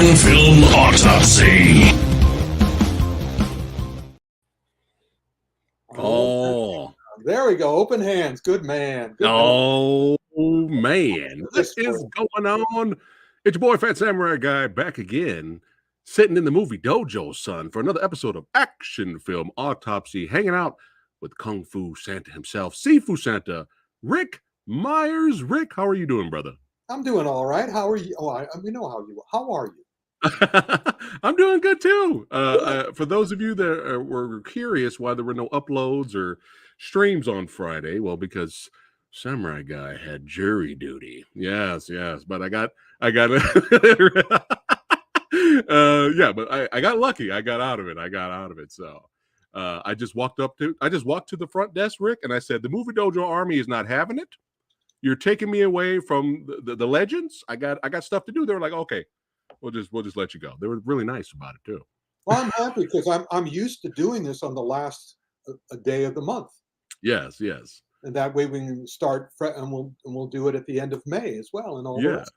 Action Film Autopsy. Oh, there we go. Open hands. Good man. Good oh man. What is going on? It's your boy Fat Samurai Guy back again, sitting in the movie dojo, son, for another episode of Action Film Autopsy, hanging out with Kung Fu Santa himself, Sifu Santa, Rick Myers. Rick, how are you doing, brother? I'm doing all right. How are you? Oh, we know how you are. How are you? I'm doing good too. For those of you that were curious why there were no uploads or streams on Friday, well, because Samurai Guy had jury duty. Yes, but I got but I got lucky. I got out of it. So I just walked to the front desk, Rick, and I said, the Movie Dojo Army is not having it. You're taking me away from the legends. I got stuff to do. They were like, okay. We'll just let you go. They were really nice about it too. Well, I'm happy because I'm used to doing this on the last day of the month. Yes. And that way we can start, and we'll do it at the end of May as well, and all the rest.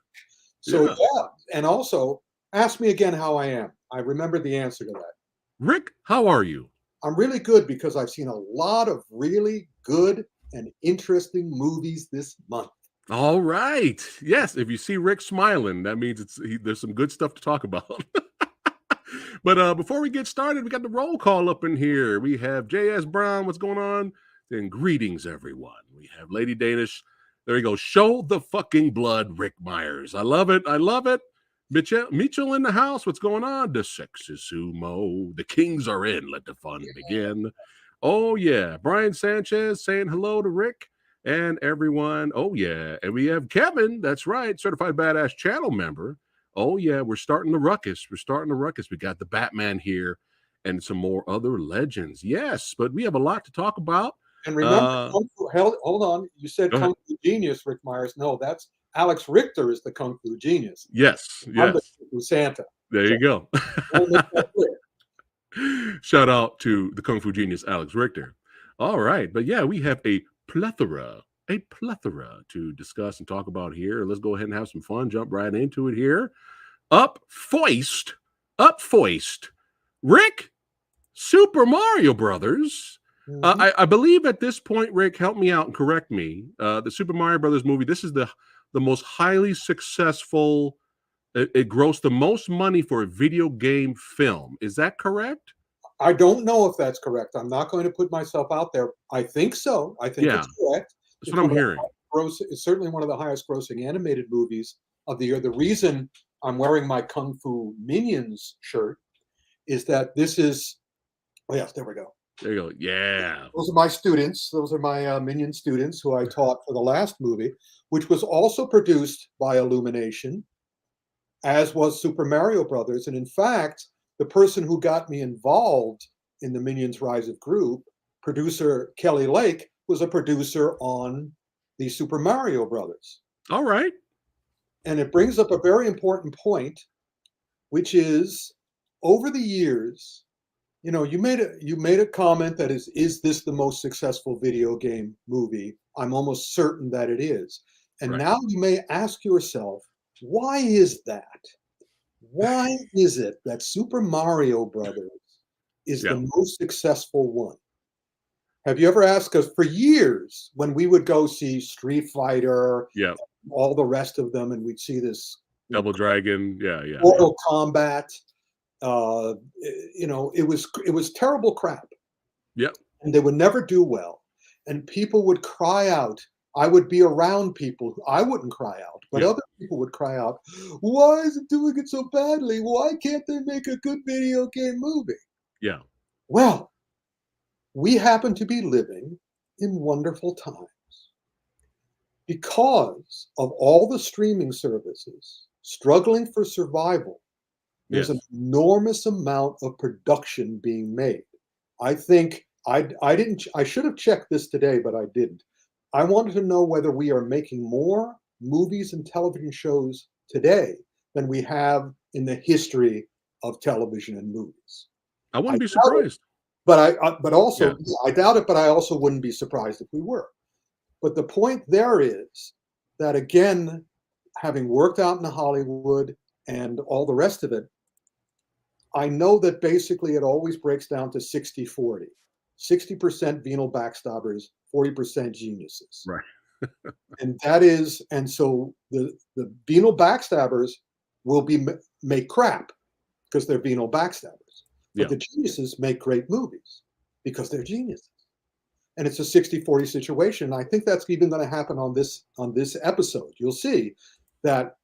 So yeah, and also ask me again how I am. I remember the answer to that. Rick, how are you? I'm really good because I've seen a lot of really good and interesting movies this month. All right. Yes, if you see Rick smiling, that means there's some good stuff to talk about. But before we get started, we got the roll call up in here. We have J.S. Brown. What's going on? Then greetings, everyone. We have Lady Danish. There you go. Show the fucking blood, Rick Myers. I love it. Mitchell in the house. What's going on? The sex is sumo. The kings are in. Let the fun begin. Oh, yeah. Brian Sanchez saying hello to Rick. And everyone, oh yeah, and we have Kevin, that's right, Certified Badass channel member. Oh yeah, we're starting the ruckus. We got the Batman here and some more other legends. Yes, but we have a lot to talk about. And remember, hold on, you said Kung Fu Genius, Rick Myers. No, that's Alex Richter is the Kung Fu Genius. Yes. I'm the Kung Fu Santa. There you go. Shout out to the Kung Fu Genius, Alex Richter. All right, but yeah, we have a plethora to discuss and talk about here. Let's go ahead and have some fun. Jump right into it here. Up foist. Rick, Super Mario Brothers. Mm-hmm. I believe at this point, Rick, help me out and correct me. The Super Mario Brothers movie, this is the most highly successful. It grossed the most money for a video game film. Is that correct? I don't know if that's correct. I'm not going to put myself out there. I think so. I think it's correct. That's what I'm hearing. It's certainly one of the highest grossing animated movies of the year. The reason I'm wearing my Kung Fu Minions shirt is that this is, oh yes, there we go. There you go. Yeah. Those are my students. Those are my Minion students who I taught for the last movie, which was also produced by Illumination, as was Super Mario Brothers. And in fact, the person who got me involved in the Minions Rise of Group, producer Kelly Lake, was a producer on the Super Mario Brothers. All right. And it brings up a very important point, which is over the years, you know, you made a comment that is this the most successful video game movie? I'm almost certain that it is. And now you may ask yourself, why is that? Why is it that Super Mario Brothers is the most successful one? Have you ever asked us for years when we would go see Street Fighter, all the rest of them, and we'd see this Double Dragon, Mortal Kombat. It was terrible crap. Yep. And they would never do well. And people would cry out. I would be around people. I wouldn't cry out, but other people would cry out, why is it doing it so badly? Why can't they make a good video game movie? Yeah. Well, we happen to be living in wonderful times because of all the streaming services struggling for survival. There's an enormous amount of production being made. I think I should have checked this today, but I didn't. I wanted to know whether we are making more movies and television shows today than we have in the history of television and movies. I wouldn't be surprised. But I doubt it, but I also wouldn't be surprised if we were. But the point there is that, again, having worked out in Hollywood and all the rest of it, I know that basically it always breaks down to 60-40. 60% venal backstabbers, 40% geniuses. Right. And that is, and so the venal backstabbers will make crap because they're venal backstabbers. But Yeah. the geniuses make great movies because they're geniuses. And it's a 60-40 situation. I think that's even going to happen on this episode. You'll see that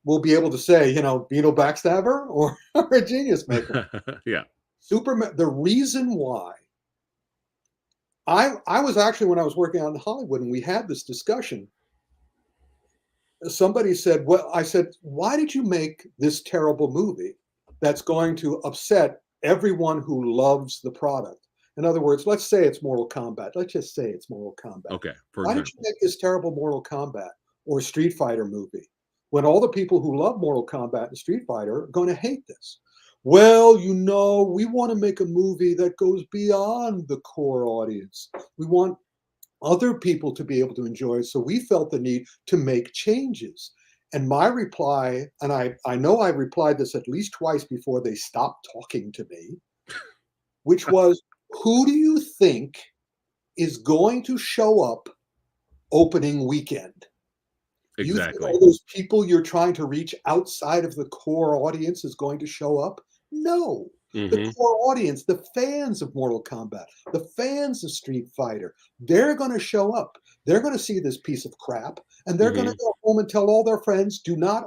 we'll be able to say, venal backstabber or a genius maker. Yeah. The reason why I was actually, when I was working out in Hollywood and we had this discussion, somebody said, I said, why did you make this terrible movie that's going to upset everyone who loves the product? In other words, let's say it's Mortal Kombat. Let's just say it's Mortal Kombat. Okay. Why did you make this terrible Mortal Kombat or Street Fighter movie when all the people who love Mortal Kombat and Street Fighter are going to hate this? Well, we want to make a movie that goes beyond the core audience. We want other people to be able to enjoy it. So we felt the need to make changes. And my reply, and I know I replied this at least twice before they stopped talking to me, which was, who do you think is going to show up opening weekend? Exactly. You think all those people you're trying to reach outside of the core audience is going to show up? No. The core audience, the fans of Mortal Kombat, the fans of Street Fighter, they're going to show up. They're going to see this piece of crap, and they're going to go home and tell all their friends, do not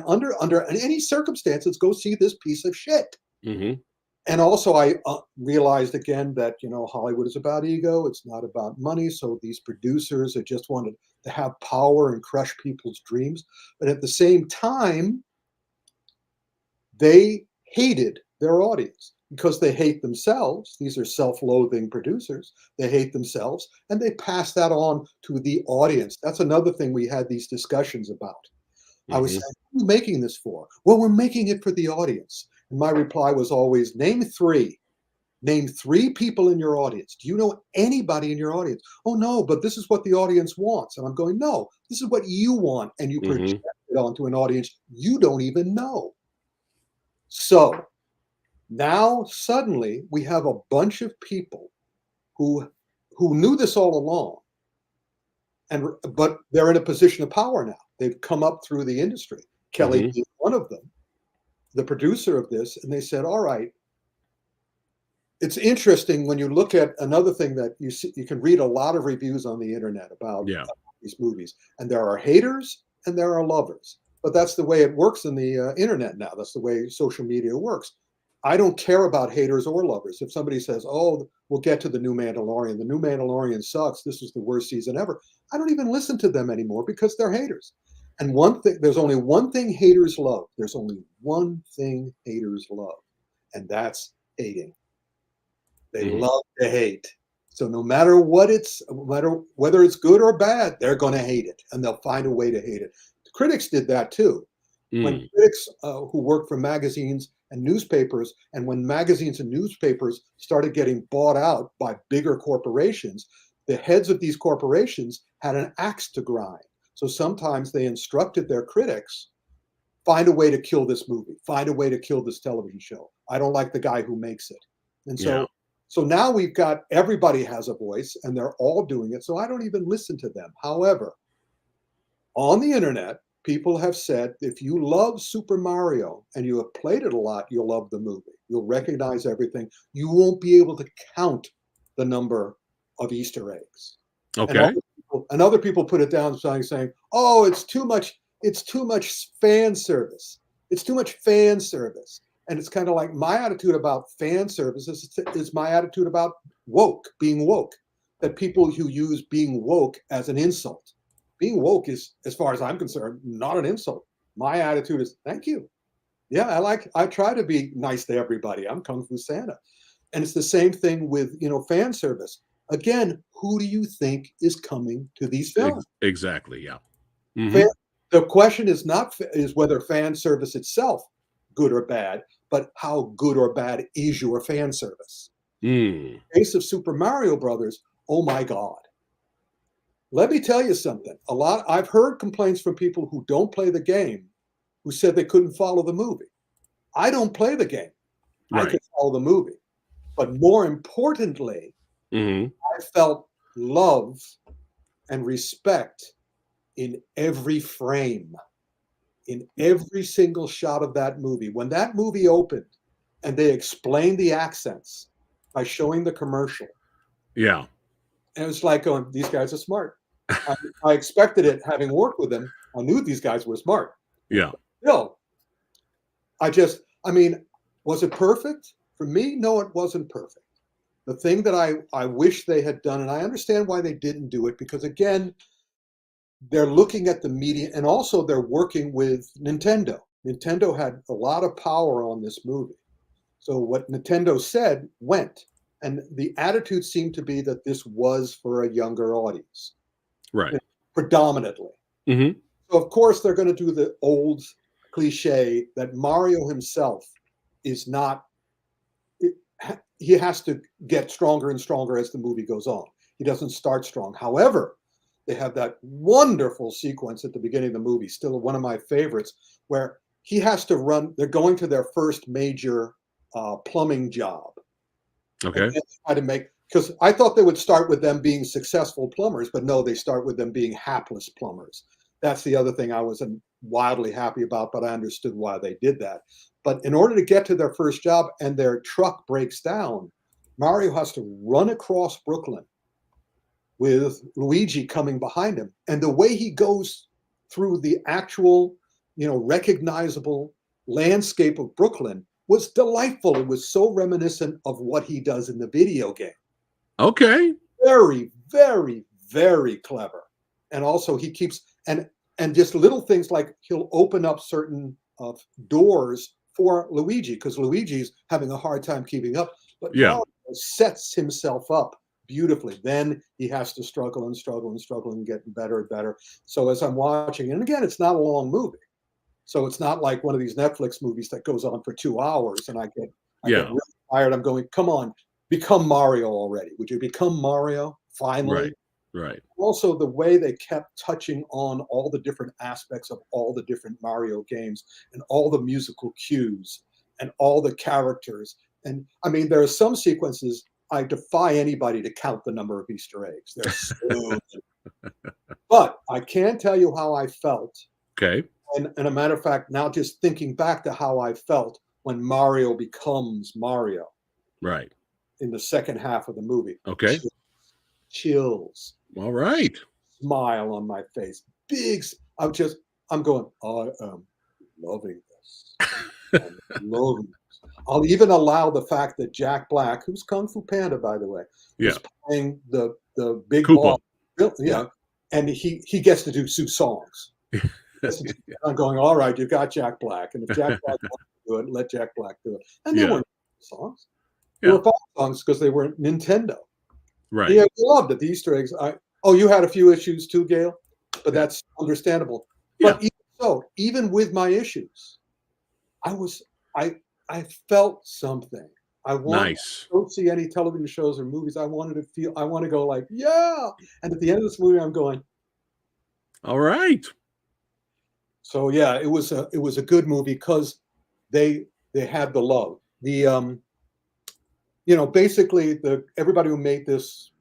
under any circumstances go see this piece of shit. And also, I realized again that, Hollywood is about ego. It's not about money. So these producers that just wanted to have power and crush people's dreams. But at the same time, they hated their audience because they hate themselves. These are self-loathing producers. They hate themselves, and they pass that on to the audience. That's another thing we had these discussions about. I was saying, who are you making this for? Well, we're making it for the audience. And my reply was always, name three people in your audience. Do you know anybody in your audience? Oh, no, but this is what the audience wants. And I'm going, no, this is what you want. And you project it onto an audience you don't even know. So now suddenly we have a bunch of people who knew this all along, but they're in a position of power now. They've come up through the industry. Kelly being one of them, the producer of this, and they said, all right, it's interesting when you look at another thing that you can read a lot of reviews on the internet about these movies, and there are haters and there are lovers. But that's the way it works in the internet now. That's the way social media works. I don't care about haters or lovers. If somebody says, oh, we'll get to the new Mandalorian. The new Mandalorian sucks. This is the worst season ever. I don't even listen to them anymore because they're haters. And there's only one thing haters love. There's only one thing haters love, and that's hating. They love to hate. So no matter whether it's good or bad, they're going to hate it, and they'll find a way to hate it. The critics did that too. When critics who worked for magazines and newspapers, and when magazines and newspapers started getting bought out by bigger corporations, the heads of these corporations had an axe to grind. So sometimes they instructed their critics, find a way to kill this movie, find a way to kill this television show. I don't like the guy who makes it. And so now we've got, everybody has a voice and they're all doing it. So I don't even listen to them. However, on the internet, people have said, if you love Super Mario and you have played it a lot, you'll love the movie. You'll recognize everything. You won't be able to count the number of Easter eggs. Okay. And other people put it down saying, oh, it's too much fan service. It's too much fan service. And it's kind of like my attitude about fan service is my attitude about being woke, that people who use being woke as an insult. Being woke is, as far as I'm concerned, not an insult. My attitude is, thank you. Yeah, I try to be nice to everybody. I'm Kung Fu Santa. And it's the same thing with, fan service. Again, who do you think is coming to these films? Exactly, yeah. The question is whether fan service itself good or bad, but how good or bad is your fan service? In the case of Super Mario Brothers, oh my God. Let me tell you something. I've heard complaints from people who don't play the game who said they couldn't follow the movie. I don't play the game. I can follow the movie. But more importantly, I felt love and respect in every frame, in every single shot of that movie. When that movie opened and they explained the accents by showing the commercial. Yeah. And it was like going, these guys are smart. I expected it, having worked with them. I knew these guys were smart. Yeah. Still, I mean, was it perfect? For me, no, it wasn't perfect. The thing that I wish they had done, and I understand why they didn't do it, because again, they're looking at the media, and also they're working with Nintendo. Nintendo had a lot of power on this movie. So what Nintendo said went. And the attitude seemed to be that this was for a younger audience. Right. Predominantly. Mm-hmm. So of course they're going to do the old cliche that Mario himself is not, he has to get stronger and stronger as the movie goes on. He doesn't start strong. However, they have that wonderful sequence at the beginning of the movie, still one of my favorites, where he has to run, they're going to their first major plumbing job. Okay. And try to make, because I thought they would start with them being successful plumbers, but no, they start with them being hapless plumbers. That's the other thing I wasn't wildly happy about, but I understood why they did that. But in order to get to their first job and their truck breaks down, Mario has to run across Brooklyn with Luigi coming behind him. And the way he goes through the actual, recognizable landscape of Brooklyn was delightful. It was so reminiscent of what he does in the video game. Okay. Very, very, very clever. And also he keeps, and just little things like he'll open up certain doors for Luigi, because Luigi's having a hard time keeping up. But Mario sets himself up beautifully. Then he has to struggle and struggle and struggle and get better and better. So as I'm watching, and again, it's not a long movie. So it's not like one of these Netflix movies that goes on for 2 hours and I get really tired. I'm going, come on, become Mario already. Would you become Mario finally? Right. Also, the way they kept touching on all the different aspects of all the different Mario games and all the musical cues and all the characters. And I mean, there are some sequences I defy anybody to count the number of Easter eggs. They're so But I can tell you how I felt. Okay. And a matter of fact, now just thinking back to how I felt when Mario becomes Mario. Right. In the second half of the movie. Okay. Chills. All right. Smile on my face. I'm going, I am loving this. I'm loving this. I'll even allow the fact that Jack Black, who's Kung Fu Panda, by the way, is playing the big Koopa. Boss. Yeah. And he gets to do two songs. I'm going, all right, you got Jack Black. And if Jack Black wants to do it, let Jack Black do it. And they weren't songs. They were pop songs because they were Nintendo. Right. Yeah, I loved it. The Easter eggs. You had a few issues too, Gail, but that's understandable. But even with my issues, I felt something. Don't see any television shows or movies. I want to go like, yeah. And at the end of this movie, I'm going, all right. So yeah, it was a good movie because they had the love. The basically everybody who made this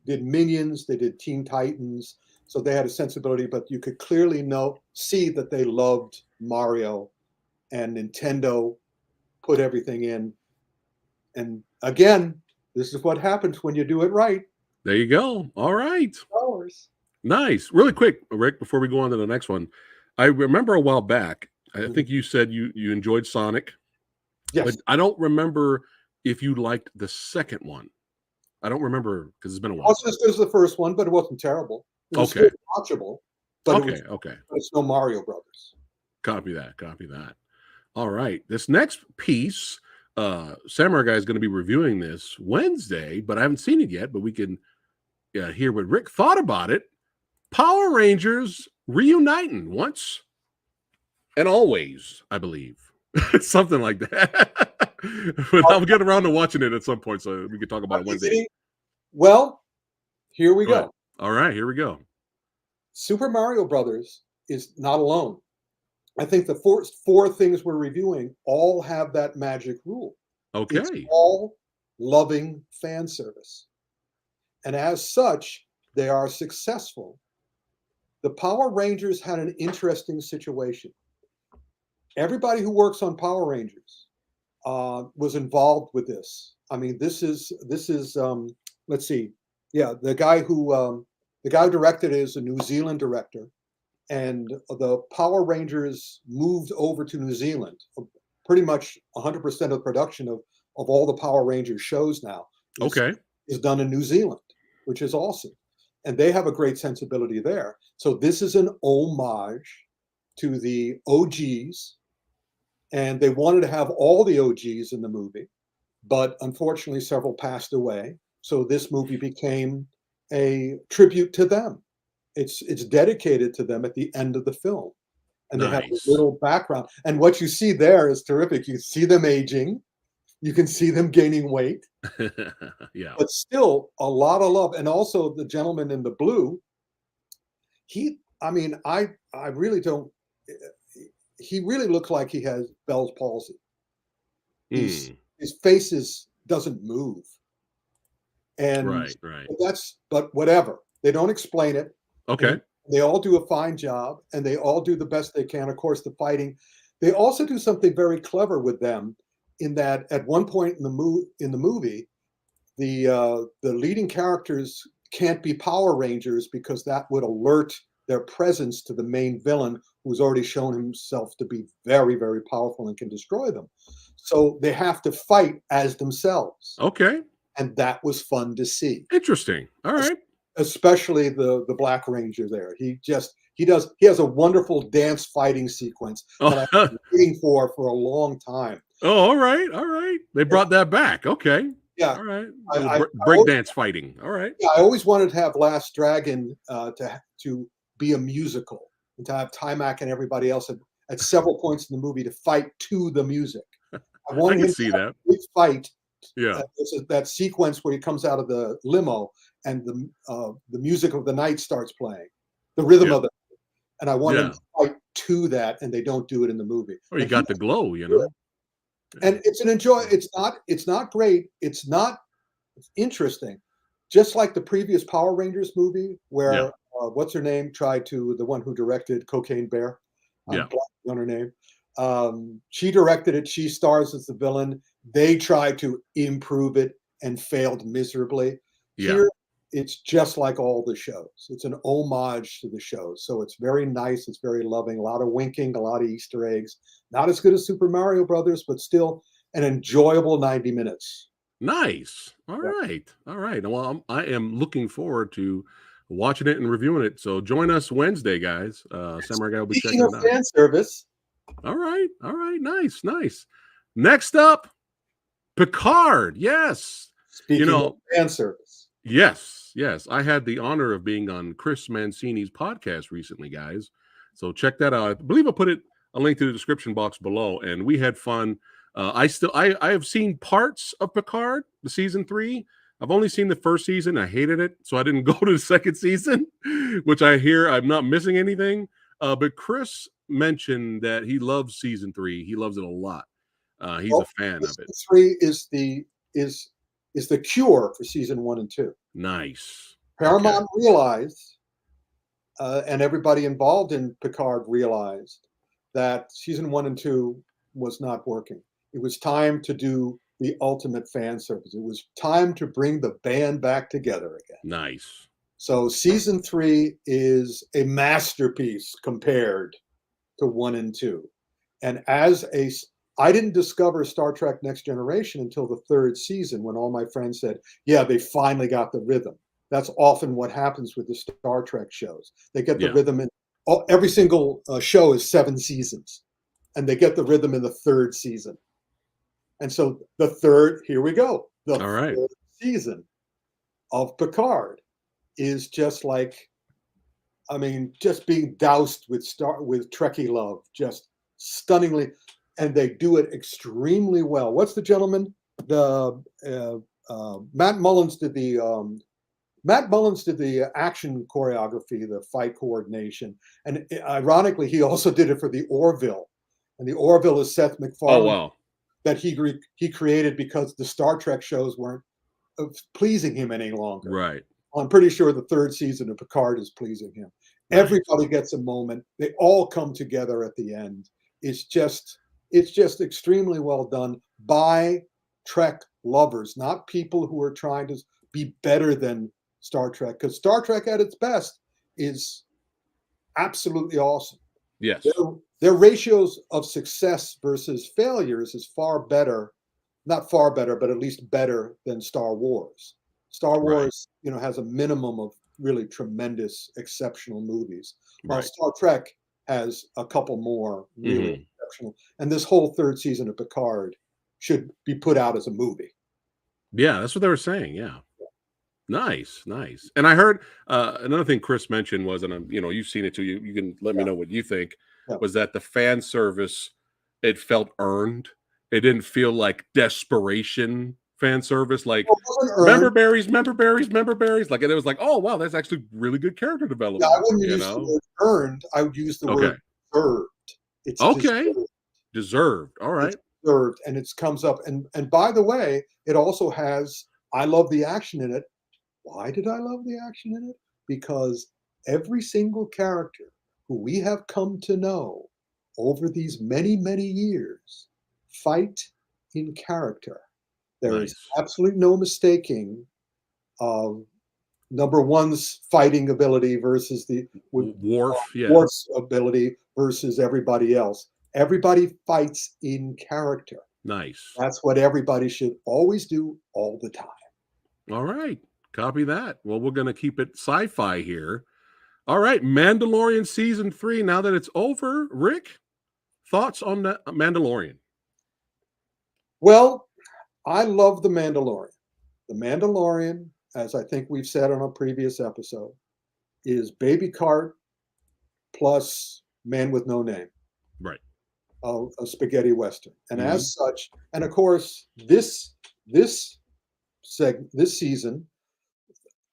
did Minions, they did Teen Titans, so they had a sensibility, but you could clearly see that they loved Mario, and Nintendo put everything in. And again, this is what happens when you do it right. There you go. All right. $1. Nice. Really quick, Rick, before we go on to the next one. I remember a while back, I think you said you enjoyed Sonic. Yes. But I don't remember if you liked the second one. I don't remember because it's been a while. It wasn't as good as the first one, but it wasn't terrible. It was still watchable. But it's no Mario Brothers. Copy that. All right. This next piece, Samurai Guy is going to be reviewing this Wednesday, but I haven't seen it yet, but we can hear what Rick thought about it. Power Rangers reuniting once and always, I believe. Something like that. But I'll get around to watching it at some point so we can talk about it Wednesday. Well, here we go. All right, here we go. Super Mario Brothers is not alone. I think the four things we're reviewing all have that magic rule. It's Okay. all loving fan service. And as such, they are successful. The Power Rangers had an interesting situation. Everybody who works on Power Rangers was involved with this. I mean, this is let's see, yeah, the guy who directed it is a New Zealand director, and the Power Rangers moved over to New Zealand. Pretty much 100% of the production of all the Power Rangers shows now is done in New Zealand, which is awesome. And they have a great sensibility there. So this is an homage to the OGs, and they wanted to have all the OGs in the movie, but unfortunately several passed away. So this movie became a tribute to them. It's dedicated to them at the end of the film. And they have a little background. And what you see there is terrific. You see them aging. You can see them gaining weight. Yeah. But still a lot of love. And also the gentleman in the blue, I really don't, he really looked like he has Bell's palsy. His face doesn't move. And right. but whatever. They don't explain it. Okay. They all do a fine job, and they all do the best they can. Of course, the fighting. They also do something very clever with them, in that at one point in the movie, the leading characters can't be Power Rangers because that would alert their presence to the main villain, who's already shown himself to be very, very powerful and can destroy them. So they have to fight as themselves. Okay. And that was fun to see. Interesting. All right. Especially the Black Ranger there. He has a wonderful dance fighting sequence that I've been waiting for a long time. Oh, all right. They brought that back. Okay. Yeah. All right. Breakdance fighting. All right. Yeah, I always wanted to have Last Dragon to be a musical, and to have Timac and everybody else at several points in the movie to fight to the music. I wanted him to have a big fight. Yeah. That sequence where he comes out of the limo and the music of the night starts playing, the rhythm of it, and I want him to fight to that, and they don't do it in the movie. Or you got the glow, you know. And it's an enjoy. It's not great. It's interesting. Just like the previous Power Rangers movie, where what's her name tried to, the one who directed Cocaine Bear. I'm blanking on her name. She directed it. She stars as the villain. They tried to improve it and failed miserably. Here, it's just like all the shows. It's an homage to the shows. So it's very nice. It's very loving. A lot of winking, a lot of Easter eggs. Not as good as Super Mario Brothers, but still an enjoyable 90 minutes. Nice. All right. Well, I am looking forward to watching it and reviewing it. So join us Wednesday, guys. Samurai Guy will be checking it out. Fan service. All right. Nice. Next up, Picard. Yes. Speaking of fan service. Yes. I had the honor of being on Chris Mancini's podcast recently, guys. So check that out. I believe I put a link to the description box below, and we had fun. I have seen parts of Picard, the season 3. I've only seen the first season. I hated it, so I didn't go to the second season, which I hear I'm not missing anything. But Chris mentioned that he loves season 3. He loves it a lot. He's a fan of it. 3 is the cure for season 1 and 2. Nice. Paramount realized, and everybody involved in Picard realized, that season 1 and 2 was not working. It was time to do the ultimate fan service. It was time to bring the band back together again. Nice. So season 3 is a masterpiece compared to 1 and 2. And I didn't discover Star Trek Next Generation until the 3rd season, when all my friends said, yeah, they finally got the rhythm. That's often what happens with the Star Trek shows. They get the rhythm in every single show is 7 seasons, and they get the rhythm in the 3rd season. And so here we go. The 3rd season of Picard is just like, just being doused with Trekkie love, just stunningly, and they do it extremely well. What's the gentleman? Matt Mullins did the Matt Mullins did the action choreography, the fight coordination, and ironically, he also did it for the Orville. And the Orville is Seth MacFarlane wow. that he created because the Star Trek shows weren't pleasing him any longer. Right. I'm pretty sure the third season of Picard is pleasing him. Right. Everybody gets a moment. They all come together at the end. It's just extremely well done by Trek lovers, not people who are trying to be better than Star Trek, because Star Trek at its best is absolutely awesome. Yes. Their ratios of success versus failures is far better, not far better, but at least better than Star Wars. Star Wars, has a minimum of really tremendous, exceptional movies, while Star Trek has a couple more really exceptional. And this whole third season of Picard should be put out as a movie. Yeah, that's what they were saying. Yeah. Nice. And I heard another thing Chris mentioned was, and you've seen it too. You can let me know what you think. Was that the fan service? It felt earned. It didn't feel like desperation fan service. Like member berries. Like, and it was like, oh wow, that's actually really good character development. Yeah, I wouldn't use the word earned. I would use the word deserved. It's deserved. All right. It's deserved, and it comes up. And by the way, it also has. I love the action in it. Why did I love the action in it? Because every single character who we have come to know over these many, many years fight in character. There is absolutely no mistaking number one's fighting ability versus the Worf's ability versus everybody else. Everybody fights in character. Nice. That's what everybody should always do all the time. All right. Copy that. Well, we're going to keep it sci-fi here. All right. Mandalorian season 3. Now that it's over, Rick, thoughts on the Mandalorian? Well, I love the Mandalorian. The Mandalorian, as I think we've said on a previous episode, is Baby Cart plus Man with No Name. Right. A spaghetti Western. And as such, and of course, this season,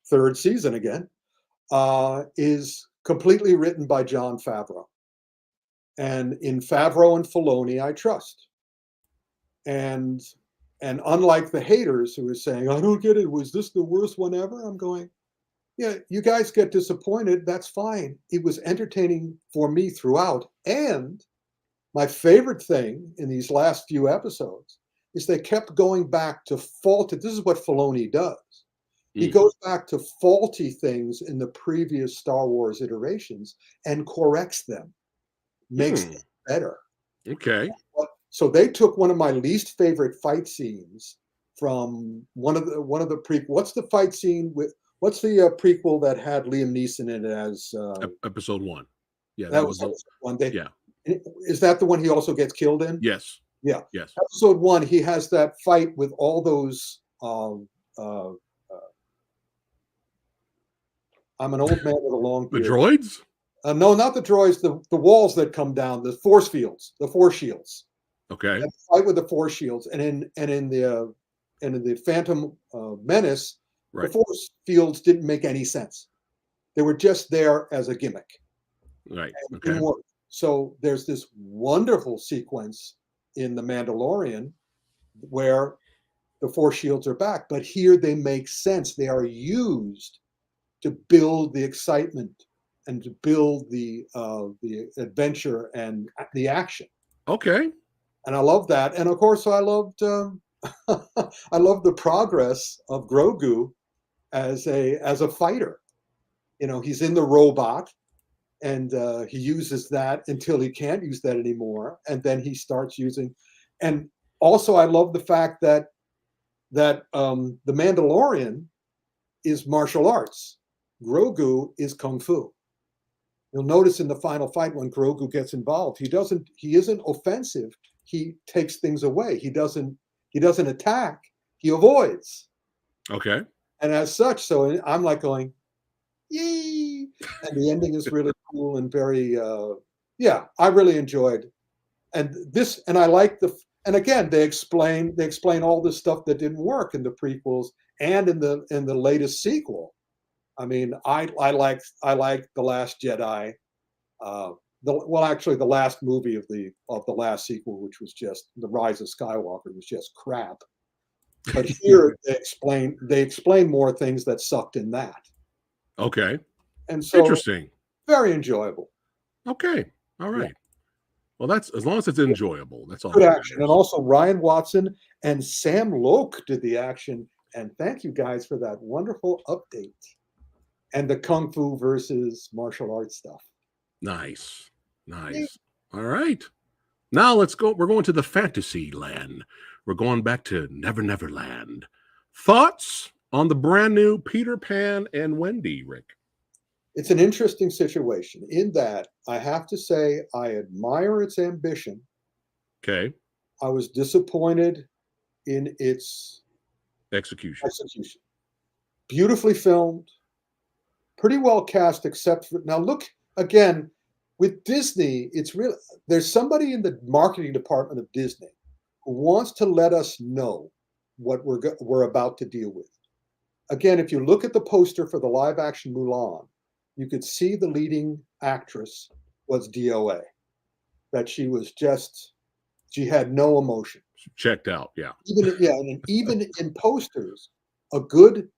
third season again, is completely written by Jon Favreau. And in Favreau and Filoni, I trust. And unlike the haters who are saying, I don't get it, was this the worst one ever? I'm going, yeah, you guys get disappointed. That's fine. It was entertaining for me throughout. And my favorite thing in these last few episodes is they kept going back to faulty. This is what Filoni does. He goes back to faulty things in the previous Star Wars iterations and corrects them, makes them better. Okay. So they took one of my least favorite fight scenes from one of the prequel. What's the fight scene with? What's the prequel that had Liam Neeson in it as episode 1? Yeah, that was episode 1. Is that the one he also gets killed in? Yes. Yeah. Yes. Episode 1, he has that fight with all those. I'm an old man with a long beard. The droids? No, not the droids. The walls that come down. The force fields. The force shields. Okay. That fight with the force shields, and in the Phantom Menace, the force fields didn't make any sense. They were just there as a gimmick. Right. Okay. So there's this wonderful sequence in The Mandalorian where the force shields are back, but here they make sense. They are used to build the excitement and to build the adventure and the action. Okay. And I love that. And of course, I loved I love the progress of Grogu as a fighter. He's in the robot, and he uses that until he can't use that anymore, and then he starts using. And also, I love the fact that the Mandalorian is martial arts. Grogu is kung fu. You'll notice in the final fight when Grogu gets involved, he isn't offensive. He takes things away. He doesn't attack. He avoids. Okay. And as such, so I'm like going, yay! And the ending is really cool and very, I really enjoyed. And I like and again, they explain all the stuff that didn't work in the prequels and in the latest sequel. I mean, I like The Last Jedi. Actually, the last movie of the last sequel, which was just The Rise of Skywalker, was just crap. But here they explain more things that sucked in that. Okay. And so Interesting. very enjoyable. Okay. All right. Yeah. Well, that's as long as it's enjoyable. That's all. Good that action. matters. And also Ryan Watson and Sam Loke did the action. And thank you guys for that wonderful update. And the Kung Fu versus martial arts stuff. Nice. Nice. All right. Now let's go. We're going to the fantasy land. We're going back to Never Never Land. Thoughts on the brand new Peter Pan and Wendy, Rick? It's an interesting situation in that I have to say I admire its ambition. Okay. I was disappointed in its Execution. Beautifully filmed, pretty well cast, except for now. Look again with Disney. It's real. There's somebody in the marketing department of Disney who wants to let us know what we're about to deal with. Again, if you look at the poster for the live action Mulan, you could see the leading actress was DOA. That she had no emotion. Checked out. Yeah. Even in posters, a good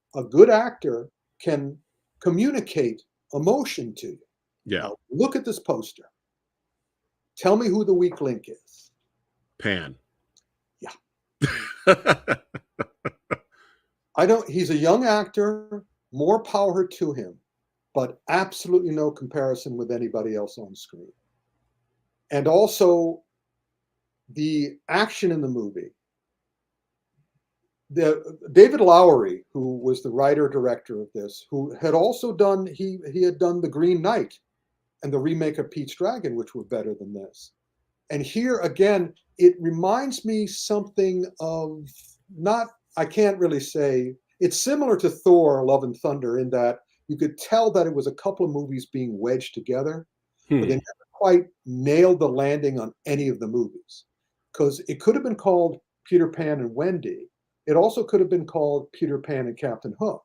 actor can communicate emotion to you. Yeah. Now, look at this poster. Tell me who the weak link is. Pan. Yeah. He's a young actor, more power to him, but absolutely no comparison with anybody else on screen. And also the action in the movie. David Lowery, who was the writer-director of this, who had also done, he had done The Green Knight and the remake of Pete's Dragon, which were better than this. And here again, it reminds me something of I can't really say, it's similar to Thor, Love and Thunder in that you could tell that it was a couple of movies being wedged together, but they never quite nailed the landing on any of the movies. Because it could have been called Peter Pan and Wendy. It also could have been called Peter Pan and Captain Hook.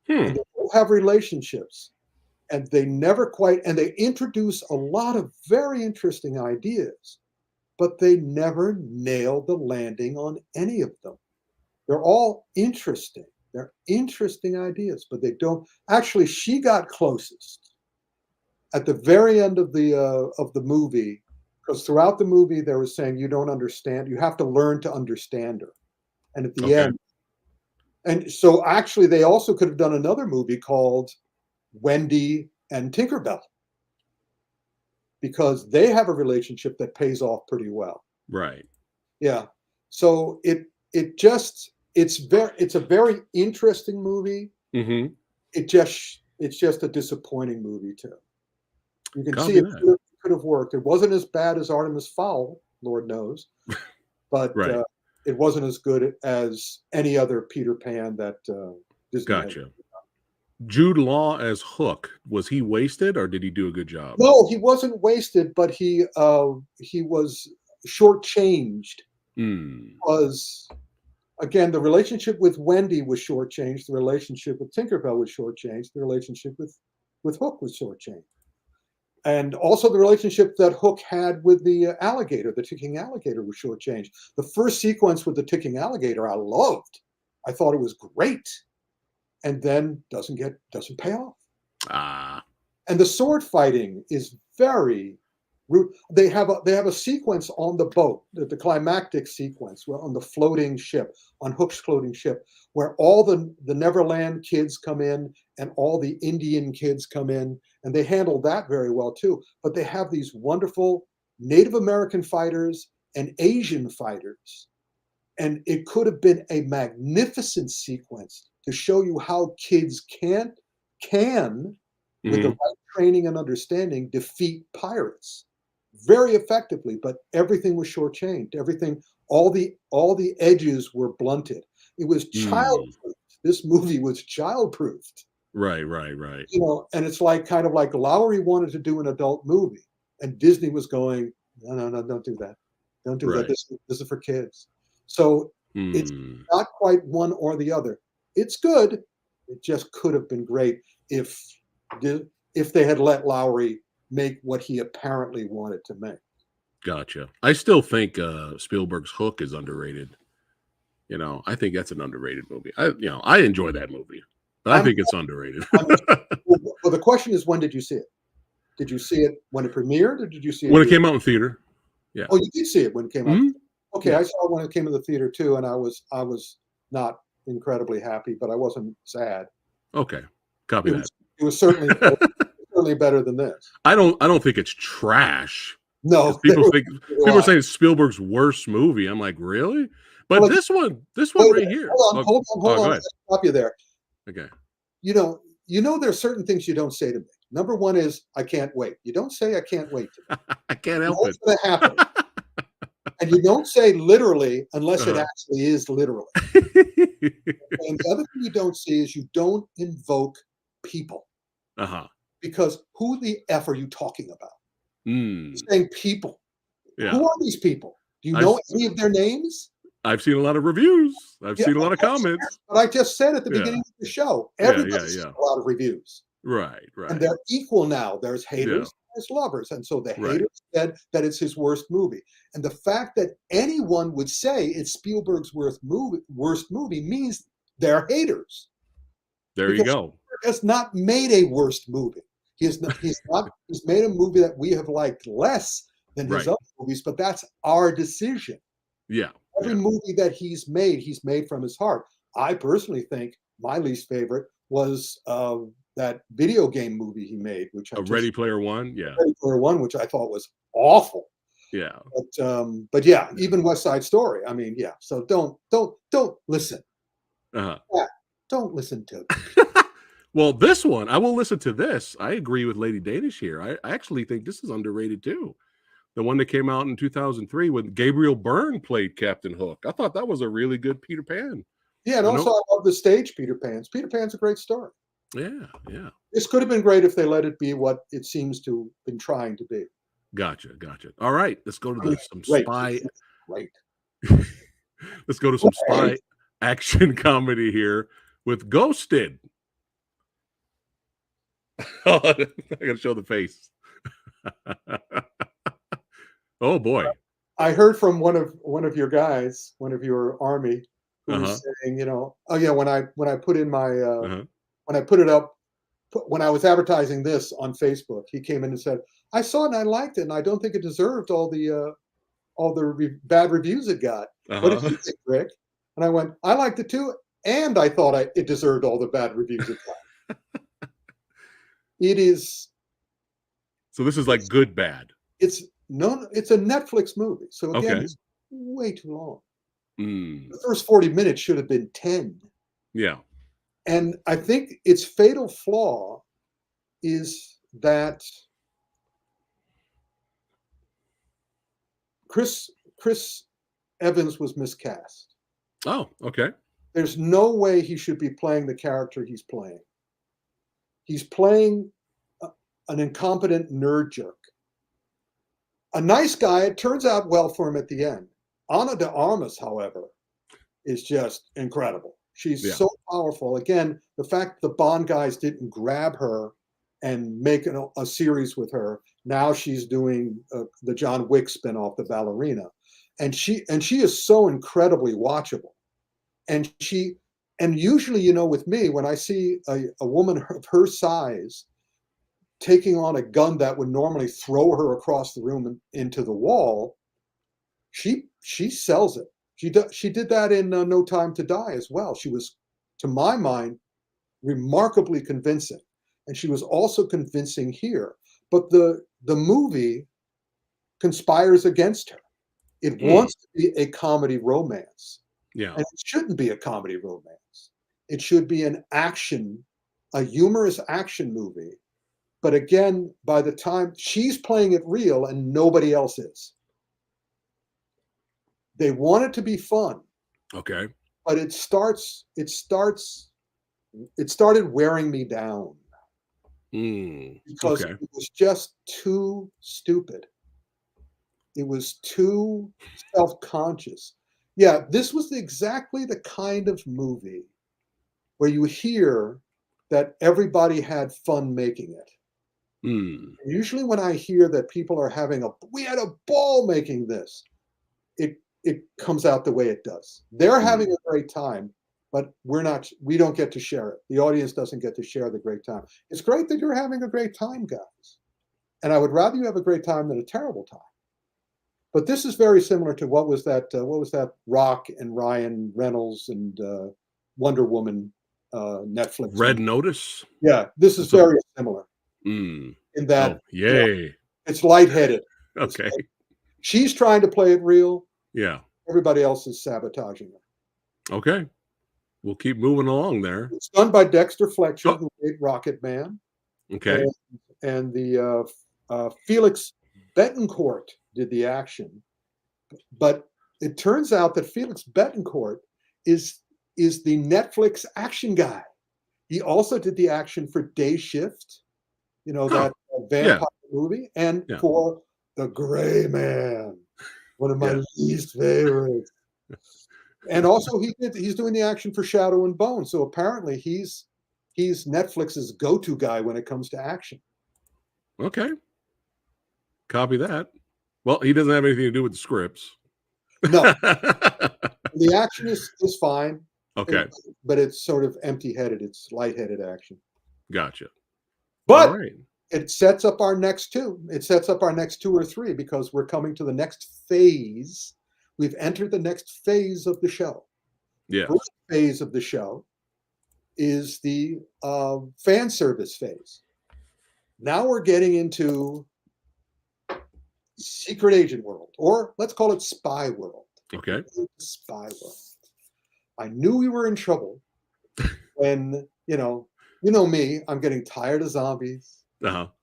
And they both have relationships. And they never quite, and they introduce a lot of very interesting ideas, but they never nailed the landing on any of them. They're all interesting. They're interesting ideas, but they don't. Actually, she got closest at the very end of the movie, because throughout the movie they were saying you don't understand. You have to learn to understand her. And at the end, and so actually they also could have done another movie called Wendy and Tinkerbell, because they have a relationship that pays off pretty well. Right. Yeah. So it's a very interesting movie. Mm-hmm. It's just a disappointing movie too. You can see it could have worked. It wasn't as bad as Artemis Fowl, Lord knows, but right. It wasn't as good as any other Peter Pan that Disney Gotcha. had. Jude Law as Hook, was he wasted or did he do a good job? No, he wasn't wasted, but he was shortchanged. Because again, the relationship with Wendy was shortchanged. The relationship with Tinkerbell was shortchanged. The relationship with Hook was shortchanged. And also the relationship that Hook had with the alligator, the ticking alligator, was shortchanged. The first sequence with the ticking alligator I loved. I thought it was great. And then doesn't pay off. And the sword fighting is very rude. They have a sequence on the boat, the climactic sequence on the floating ship, on Hook's floating ship, where all the Neverland kids come in and all the Indian kids come in, and they handle that very well too. But they have these wonderful Native American fighters and Asian fighters. And it could have been a magnificent sequence to show you how kids can with the right training and understanding, defeat pirates very effectively. But everything was shortchanged. Everything, all the edges were blunted. It was childproof. This movie was childproofed. Right. You know, and it's kind of like Lowery wanted to do an adult movie, and Disney was going, no, don't do that. Don't do that. This is for kids. So it's not quite one or the other. It's good, It just could have been great if they had let Lowry make what he apparently wanted to make. Gotcha. I still think Spielberg's Hook is underrated. I think that's an underrated movie. I enjoy that movie, but I think it's underrated. Well, the question is, when did you see it? Did you see it when it premiered, or did you see it when it came out in theater? Yeah. Oh, you did see it when it came out. Mm-hmm. Okay, Yeah. I saw it when it came to the theater too, and I was not incredibly happy, but I wasn't sad. Okay, copy that. It was certainly certainly better than this. I don't think it's trash. No, people are saying it's Spielberg's worst movie. I'm like, really? But well, this one right here. Hold on. I'll stop you there. Okay. There's certain things you don't say to me. Number one is, I can't wait. You don't say I can't wait to me. I can't help it. What's going to happen? And you don't say literally unless it actually is literally. And the other thing you don't see is you don't invoke people. Because who the F are you talking about? You're saying people. Yeah. Who are these people? Do you know any of their names? I've seen a lot of reviews. I've seen a lot of comments. But I just said at the beginning of the show, everybody's seen a lot of reviews. Right. And they're equal now. There's haters, there's lovers. And so the haters said that it's his worst movie. And the fact that anyone would say it's Spielberg's worst movie means they're haters. There you go. Spielberg has not made a worst movie. He's made a movie that we have liked less than his other movies, but that's our decision. Yeah. Every movie that he's made from his heart. I personally think my least favorite was that video game movie he made, which Ready Player One. Yeah. Ready Player One, which I thought was awful. Yeah. But yeah, even West Side Story. I mean, yeah. So don't listen. Yeah, don't listen to it. Well, this one, I will listen to this. I agree with Lady Danish here. I actually think this is underrated too. The one that came out in 2003 when Gabriel Byrne played Captain Hook. I thought that was a really good Peter Pan. Yeah, and also I love the stage Peter Pan's. Peter Pan's a great story. Yeah, yeah. This could have been great if they let it be what it seems to have been trying to be. Gotcha. All right, let's go to some spy. Right. Let's go to some spy action comedy here with Ghosted. Oh, I gotta show the face. Oh boy! I heard from one of your guys, one of your army, who was saying, when I put in my when I put it up, when I was advertising this on Facebook, he came in and said, "I saw it and I liked it, and I don't think it deserved all the bad reviews it got." What did you think, Rick? And I went, "I liked it too, and I thought it deserved all the bad reviews it got." It is. So this is like good bad. It's a Netflix movie. So again, it's way too long. The first 40 minutes should have been 10. Yeah. And I think its fatal flaw is that Chris Evans was miscast. Oh, okay. There's no way he should be playing the character he's playing. He's playing an incompetent nerd jerk. A nice guy. It turns out well for him at the end. Ana de Armas, however, is just incredible. She's so powerful. Again, the fact the Bond guys didn't grab her and make a series with her. Now she's doing the John Wick spinoff, The Ballerina, and she is so incredibly watchable. And usually, with me, when I see a woman of her size taking on a gun that would normally throw her across the room and into the wall, she sells it. She did that in No Time to Die as well. She was, to my mind, remarkably convincing, and she was also convincing here. But the movie conspires against her. It wants to be a comedy romance. Yeah. And it shouldn't be a comedy romance. It should be a humorous action movie. But again, by the time she's playing it real and nobody else is. They want it to be fun. Okay. But it started wearing me down. Because it was just too stupid. It was too self-conscious. Yeah, this was exactly the kind of movie where you hear that everybody had fun making it. Usually when I hear that people are we had a ball making this, it comes out the way it does. They're having a great time, but we don't get to share it. The audience doesn't get to share the great time. It's great that you're having a great time, guys. And I would rather you have a great time than a terrible time. But this is very similar to what was that Rock and Ryan Reynolds and Wonder Woman Netflix Red movie. Notice? Yeah, this is very similar. In that yay. It's lightheaded. Okay. She's trying to play it real. Yeah. Everybody else is sabotaging her. Okay. We'll keep moving along there. It's done by Dexter Fletcher, who made Rocket Man. Okay. And the Felix Betancourt did the action. But it turns out that Felix Betancourt is the Netflix action guy. He also did the action for Day Shift, that vampire movie, and for The Gray Man, one of my least favorites. And also he's doing the action for Shadow and Bone. So apparently he's Netflix's go-to guy when it comes to action. Okay. Copy that. Well, he doesn't have anything to do with the scripts. No. The action is fine. Okay. But it's sort of empty-headed. It's lightheaded action. Gotcha. But it sets up our next two. It sets up our next 2 or 3 because we're coming to the next phase. We've entered the next phase of the show. Yeah. First phase of the show is the fan service phase. Now we're getting into secret agent world, or let's call it spy world. Okay. Spy world. I knew we were in trouble when, you know me, I'm getting tired of zombies,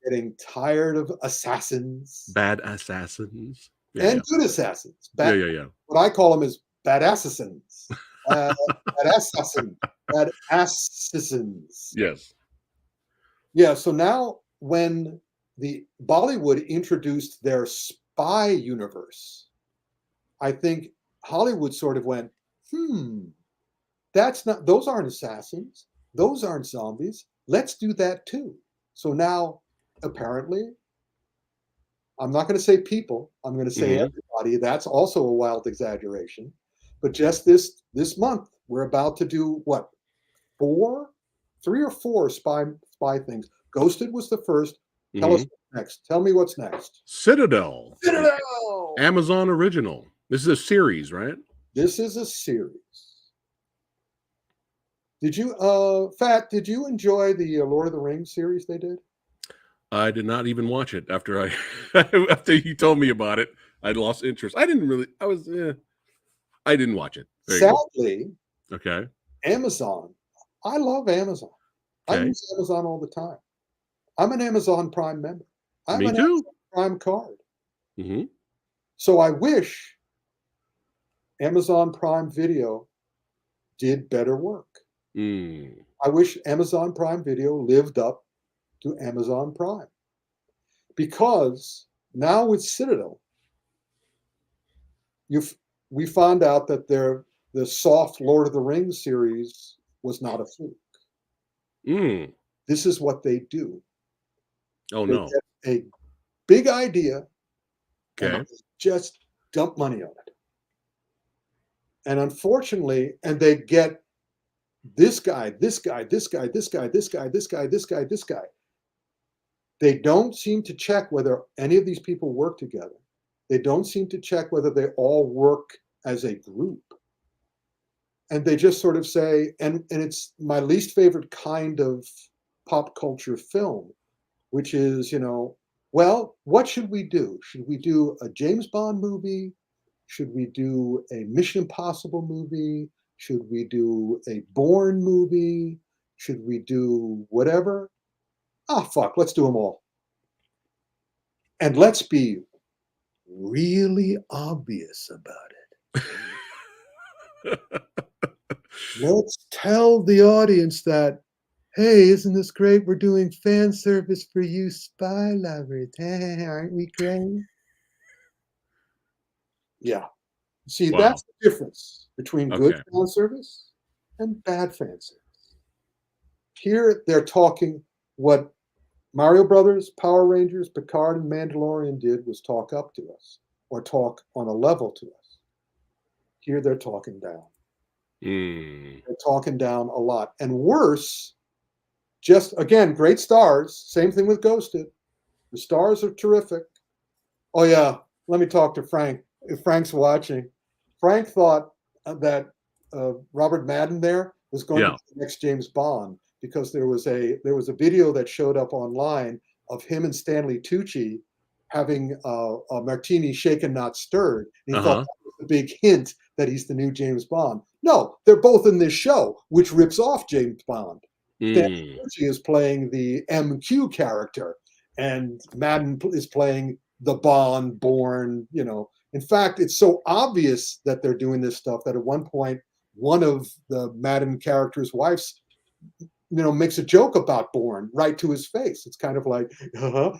getting tired of assassins. Bad assassins. And good assassins. Yeah. What I call them is bad assassins. Bad assassins. Yes. Yeah, so now when the Bollywood introduced their spy universe, I think Hollywood sort of went, those aren't assassins. Those aren't zombies. Let's do that too. So now, apparently, I'm not going to say people. I'm going to say everybody. That's also a wild exaggeration. But just this month, we're about to do what? 3 or 4 spy things. Ghosted was the first. Tell us what's next. Tell me what's next. Citadel. Citadel. Amazon original. This is a series, right? This is a series. Did you, Phat, did you enjoy the Lord of the Rings series they did? I did not even watch it after after you told me about it. I lost interest. I didn't watch it. Sadly, okay. Amazon. I love Amazon. Okay. I use Amazon all the time. I'm an Amazon Prime member. I'm Me an too. Amazon Prime card. So I wish Amazon Prime Video did better work. I wish Amazon Prime Video lived up to Amazon Prime. Because now with Citadel, we found out that the soft Lord of the Rings series was not a fluke. This is what they do. Oh, they no. Get a big idea. Okay. And just dump money on it. And unfortunately, and they get this guy. They don't seem to check whether any of these people work together. They don't seem to check whether they all work as a group. And they just sort of say, and it's my least favorite kind of pop culture film, which is, well, what should we do? Should we do a James Bond movie? Should we do a Mission Impossible movie? Should we do a Bourne movie? Should we do whatever? Fuck, let's do them all. And let's be really obvious about it. Let's tell the audience that, hey, isn't this great? We're doing fan service for you spy lovers. Aren't we great? Yeah. See, that's the difference between good fan service and bad fan service. Here they're talking what Mario Brothers, Power Rangers, Picard, and Mandalorian did was talk up to us or talk on a level to us. Here they're talking down. They're talking down a lot. And worse, just again, great stars. Same thing with Ghosted. The stars are terrific. Oh, yeah. Let me talk to Frank. If Frank's watching, Frank thought that Robert Madden there was going to be the next James Bond because there was a video that showed up online of him and Stanley Tucci having a martini shaken, not stirred. And he thought that was a big hint that he's the new James Bond. No, they're both in this show, which rips off James Bond. Stanley Tucci is playing the MQ character, and Madden is playing the Bond born, In fact, it's so obvious that they're doing this stuff that at one point, one of the Madden character's wives, makes a joke about Bourne right to his face. It's kind of like,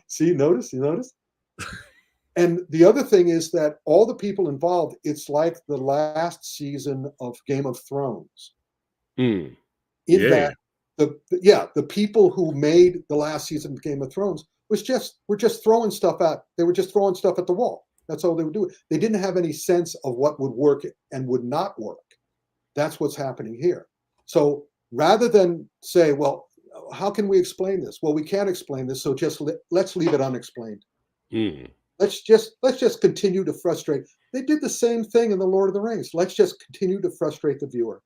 see, you notice? And the other thing is that all the people involved, it's like the last season of Game of Thrones. That the people who made the last season of Game of Thrones were just throwing stuff at. They were just throwing stuff at the wall. That's all they were doing. They didn't have any sense of what would work and would not work. That's what's happening here. So rather than say, well, how can we explain this? Well, we can't explain this, so just let's leave it unexplained. Let's just continue to frustrate. They did the same thing in The Lord of the Rings. Let's just continue to frustrate the viewer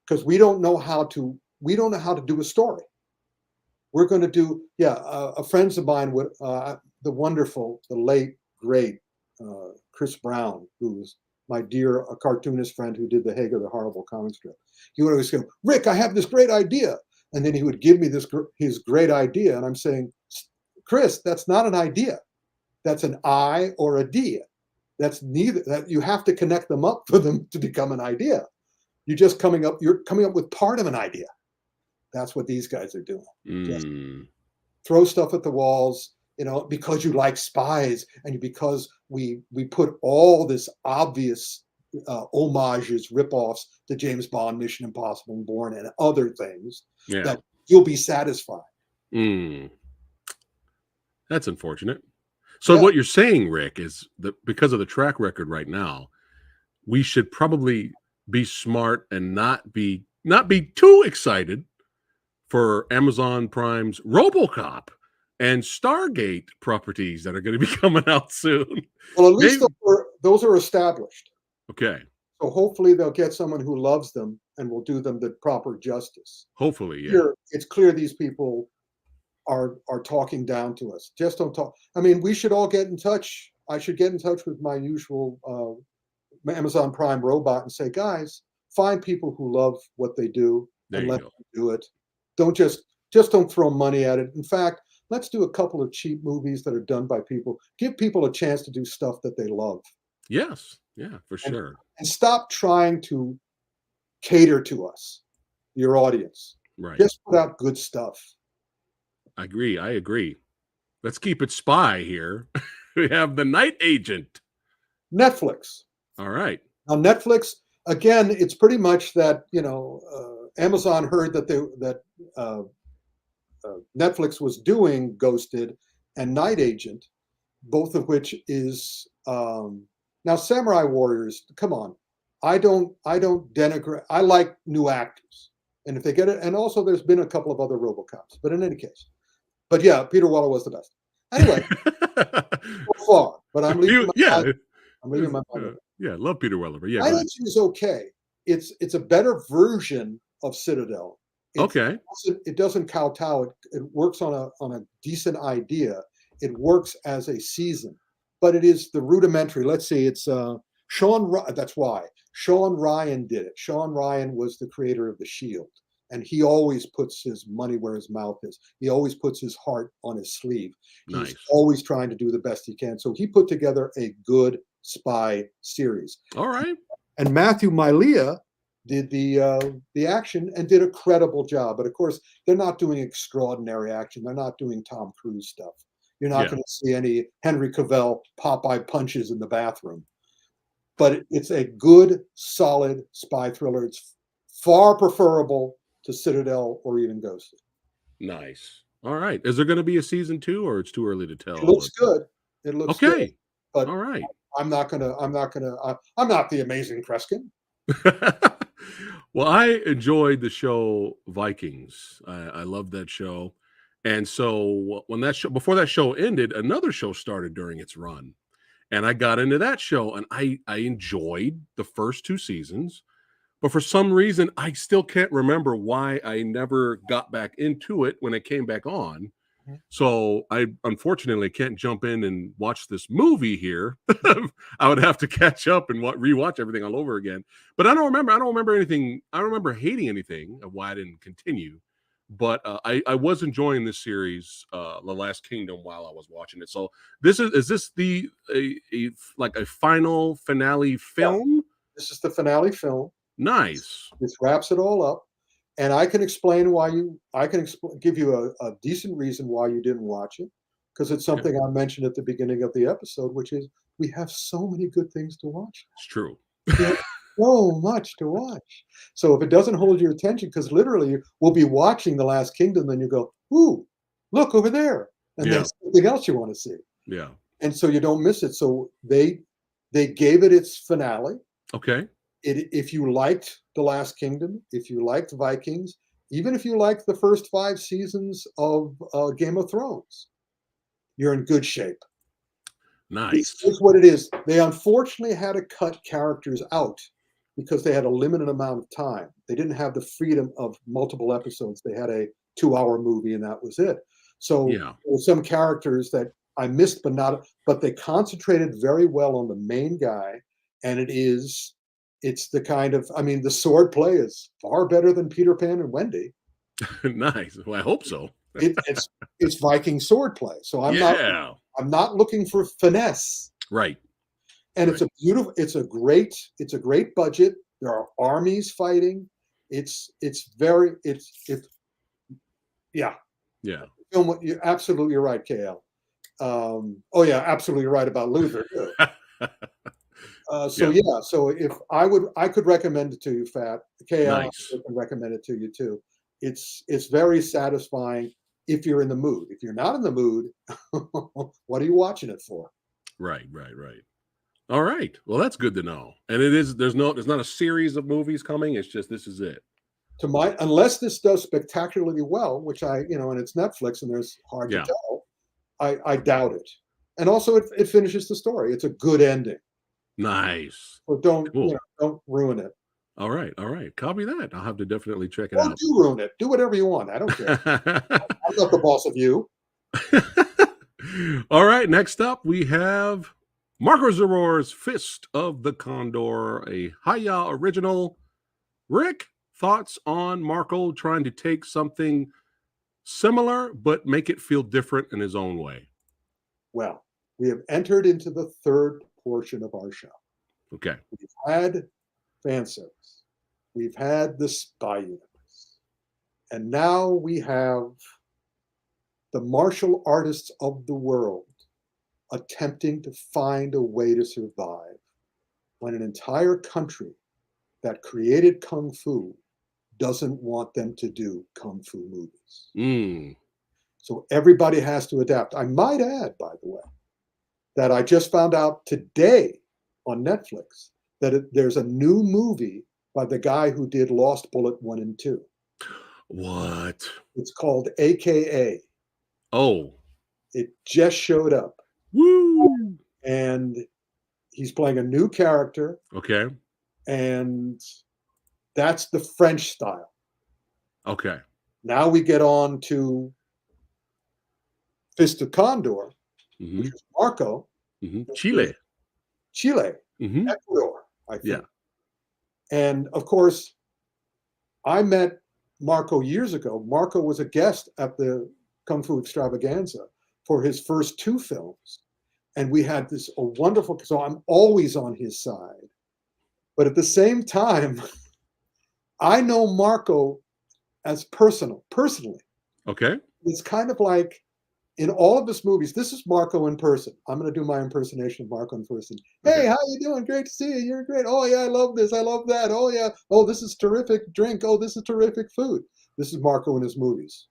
because we don't know how to do a story. We're going to do, friends of mine would, the late, great Chris Brown, who's my dear cartoonist friend who did the Hager the Horrible comic strip. He would always go, Rick, I have this great idea. And then he would give me his great idea. And I'm saying, Chris, that's not an idea. That's an I or a D. That's neither. That you have to connect them up for them to become an idea. You're coming up with part of an idea. That's what these guys are doing. Just throw stuff at the walls, because you like spies and because we put all this obvious homages, ripoffs to James Bond, Mission Impossible, and Bourne, and other things that you'll be satisfied. That's unfortunate. So what you're saying, Rick, is that because of the track record right now, we should probably be smart and not be too excited for Amazon Prime's RoboCop and Stargate properties that are going to be coming out soon. Well, at least those are established. Okay. So hopefully they'll get someone who loves them and will do them the proper justice. Hopefully, yeah. Here, it's clear these people are talking down to us. Just don't talk. I mean, we should all get in touch. I should get in touch with my usual Amazon Prime robot and say, guys, find people who love what they do and let them do it. Don't just don't throw money at it. In fact, let's do a couple of cheap movies that are done by people. Give people a chance to do stuff that they love. Yes. Yeah, for sure. And stop trying to cater to us, your audience. Right. Just put out good stuff. I agree. Let's keep it spy here. We have the Night Agent. Netflix. All right. Now, Netflix, again, it's pretty much that, Amazon heard that Netflix was doing Ghosted and Night Agent, both of which is now Samurai Warriors. Come on, I don't denigrate. I like new actors, and if they get it, and also there's been a couple of other RoboCops, but in any case, but yeah, Peter Weller was the best. Anyway, so far, but I'm leaving. I'm leaving my mind. Yeah, love Peter Weller, but yeah, Night Agent is okay. It's a better version of Citadel. It doesn't kowtow. It works on a decent idea. It works as a season, but it is the rudimentary. Let's see, it's Sean. That's why Sean Ryan did it. Sean Ryan was the creator of The Shield, and he always puts his money where his mouth is. He always puts his heart on his sleeve. Nice. He's always trying to do the best he can. So he put together a good spy series. All right. And Matthew Milea did the action and did a credible job. But of course, they're not doing extraordinary action. They're not doing Tom Cruise stuff. You're not going to see any Henry Cavill Popeye punches in the bathroom. But it's a good, solid spy thriller. It's far preferable to Citadel or even Ghosted. Nice. All right. Is there going to be a season 2, or it's too early to tell? It looks good. It looks good. Okay. But All right. I'm not the amazing Kreskin. Well, I enjoyed the show Vikings. I love that show. And so when that show, before that show ended, another show started during its run. And I got into that show, and I enjoyed the first 2 seasons. But for some reason, I still can't remember why I never got back into it when it came back on. Mhm. So I unfortunately can't jump in and watch this movie here. I would have to catch up and rewatch everything all over again. But I don't remember anything. I don't remember hating anything of why I didn't continue. But I was enjoying this series, The Last Kingdom, while I was watching it. So is this like a final finale film? Yeah. This is the finale film. Nice. This wraps it all up, and I can explain why give you a decent reason why you didn't watch it, because it's something I mentioned at the beginning of the episode, which is we have so many good things to watch. It's true. We have so much to watch. So if it doesn't hold your attention, because literally we'll be watching The Last Kingdom, then you go, ooh, look over there, and there's something else you want to see. Yeah. And so you don't miss it. So they gave it its finale. Okay. If you liked The Last Kingdom, if you liked Vikings, even if you liked the first 5 seasons of Game of Thrones, you're in good shape. Nice. Here's what it is. They unfortunately had to cut characters out because they had a limited amount of time. They didn't have the freedom of multiple episodes. They had a 2-hour movie, and that was it. So there were some characters that I missed, but they concentrated very well on the main guy, and it's the kind of, the sword play is far better than Peter Pan and Wendy. Nice. Well, I hope so. It's Viking sword play. So I'm not looking for finesse. Right. And it's a great budget. There are armies fighting. Yeah. You're absolutely right, KL. Absolutely right about Luther too. So if I could recommend it to you, Phat. KL, I can recommend it to you too. It's very satisfying if you're in the mood. If you're not in the mood, what are you watching it for? Right. All right. Well, that's good to know. And there's not a series of movies coming. It's just, this is it. Unless this does spectacularly well, which and it's Netflix and there's hard to tell, I doubt it. And also it finishes the story. It's a good ending. Nice. So don't ruin it. All right. Copy that. I'll have to definitely check it out. Do ruin it. Do whatever you want. I don't care. I'm not the boss of you. All right. Next up, we have Marco Zaror's Fist of the Condor, a Haya original. Rick, thoughts on Marco trying to take something similar but make it feel different in his own way? Well, we have entered into the third portion of our show. Okay. We've had fan service. We've had the spy universe. And now we have the martial artists of the world attempting to find a way to survive when an entire country that created Kung Fu doesn't want them to do Kung Fu movies. So everybody has to adapt. I might add, by the way, that I just found out today on Netflix that there's a new movie by the guy who did Lost Bullet 1 and 2. What? It's called AKA. Oh. It just showed up. Woo! And he's playing a new character. Okay. And that's the French style. Okay. Now we get on to Fist of Condor, which is Marco. Chile. Ecuador, I think. Yeah. And of course, I met Marco years ago. Marco was a guest at the Kung Fu Extravaganza for his first 2 films. And we had a wonderful, so I'm always on his side. But at the same time, I know Marco as personally. Okay. It's kind of like in all of his movies, this is Marco in person. I'm going to do my impersonation of Marco in person. Hey, Okay. how you doing? Great to see you. You're great. Oh, yeah, I love this. I love that. Oh, yeah. Oh, this is terrific drink. Oh, this is terrific food. This is Marco in his movies.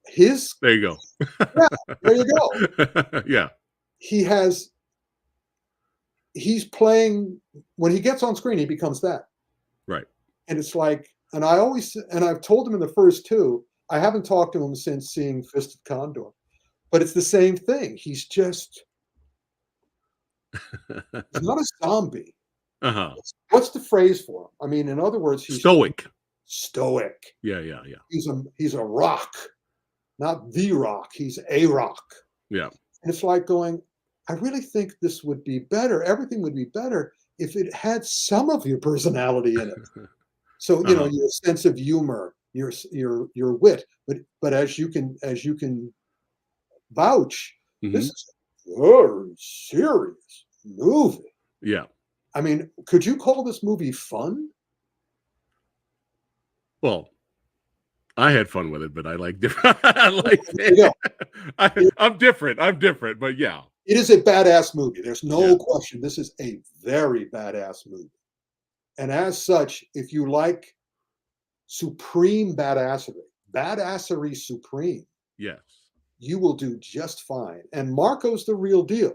His, There you go. yeah, there you go. Yeah. He's playing, when he gets on screen, he becomes that. Right. And it's like, and I've told him in the first two, I haven't talked to him since seeing Fist of Condor, but it's the same thing. He's just, he's not a zombie. Uh-huh. What's the phrase for him? I mean, in other words, he's Stoic. stoic. Yeah. He's a rock, not the rock. He's a rock. Yeah. And it's like going, I really think this would be better. Everything would be better if it had some of your personality in it. So, you know, your sense of humor, your wit, but as you can vouch, this is a very serious movie. Yeah. I mean, could you call this movie fun? Well, I had fun with it, but I like different. I like Yeah. I'm different, but yeah. It is a badass movie. There's no question. This is a very badass movie. And as such, if you like supreme badassery supreme, Yes. you will do just fine. And Marco's the real deal.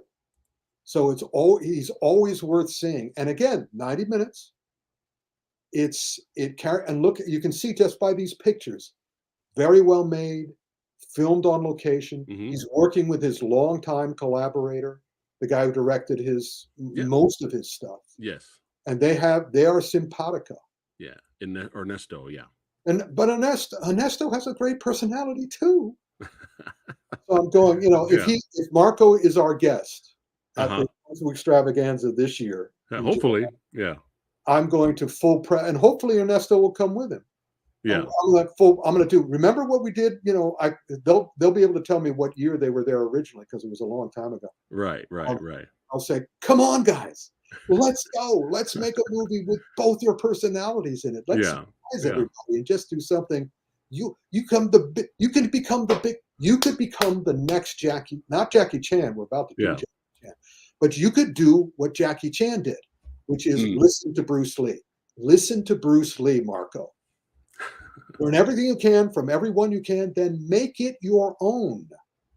So he's always worth seeing. And again, 90 minutes. And look, you can see just by these pictures, very well made, filmed on location. He's working with his longtime collaborator, the guy who directed most of his stuff. Yes. And they are simpatico. Yeah. Ernesto, yeah. But Ernesto has a great personality too. So I'm going, you know, if Marco is our guest at the extravaganza this year, hopefully, yeah, I'm going to and hopefully Ernesto will come with him. Yeah, I'm going to do. Remember what we did? You know, they'll be able to tell me what year they were there originally because it was a long time ago. Right. I'll say, come on, guys, let's go. Let's make a movie with both your personalities in it. Let's surprise everybody and just do something. You could become the next not Jackie Chan. We're about to do Jackie Chan, but you could do what Jackie Chan did, which is listen to Bruce Lee. Listen to Bruce Lee, Marco. Learn everything you can from everyone you can, then make it your own.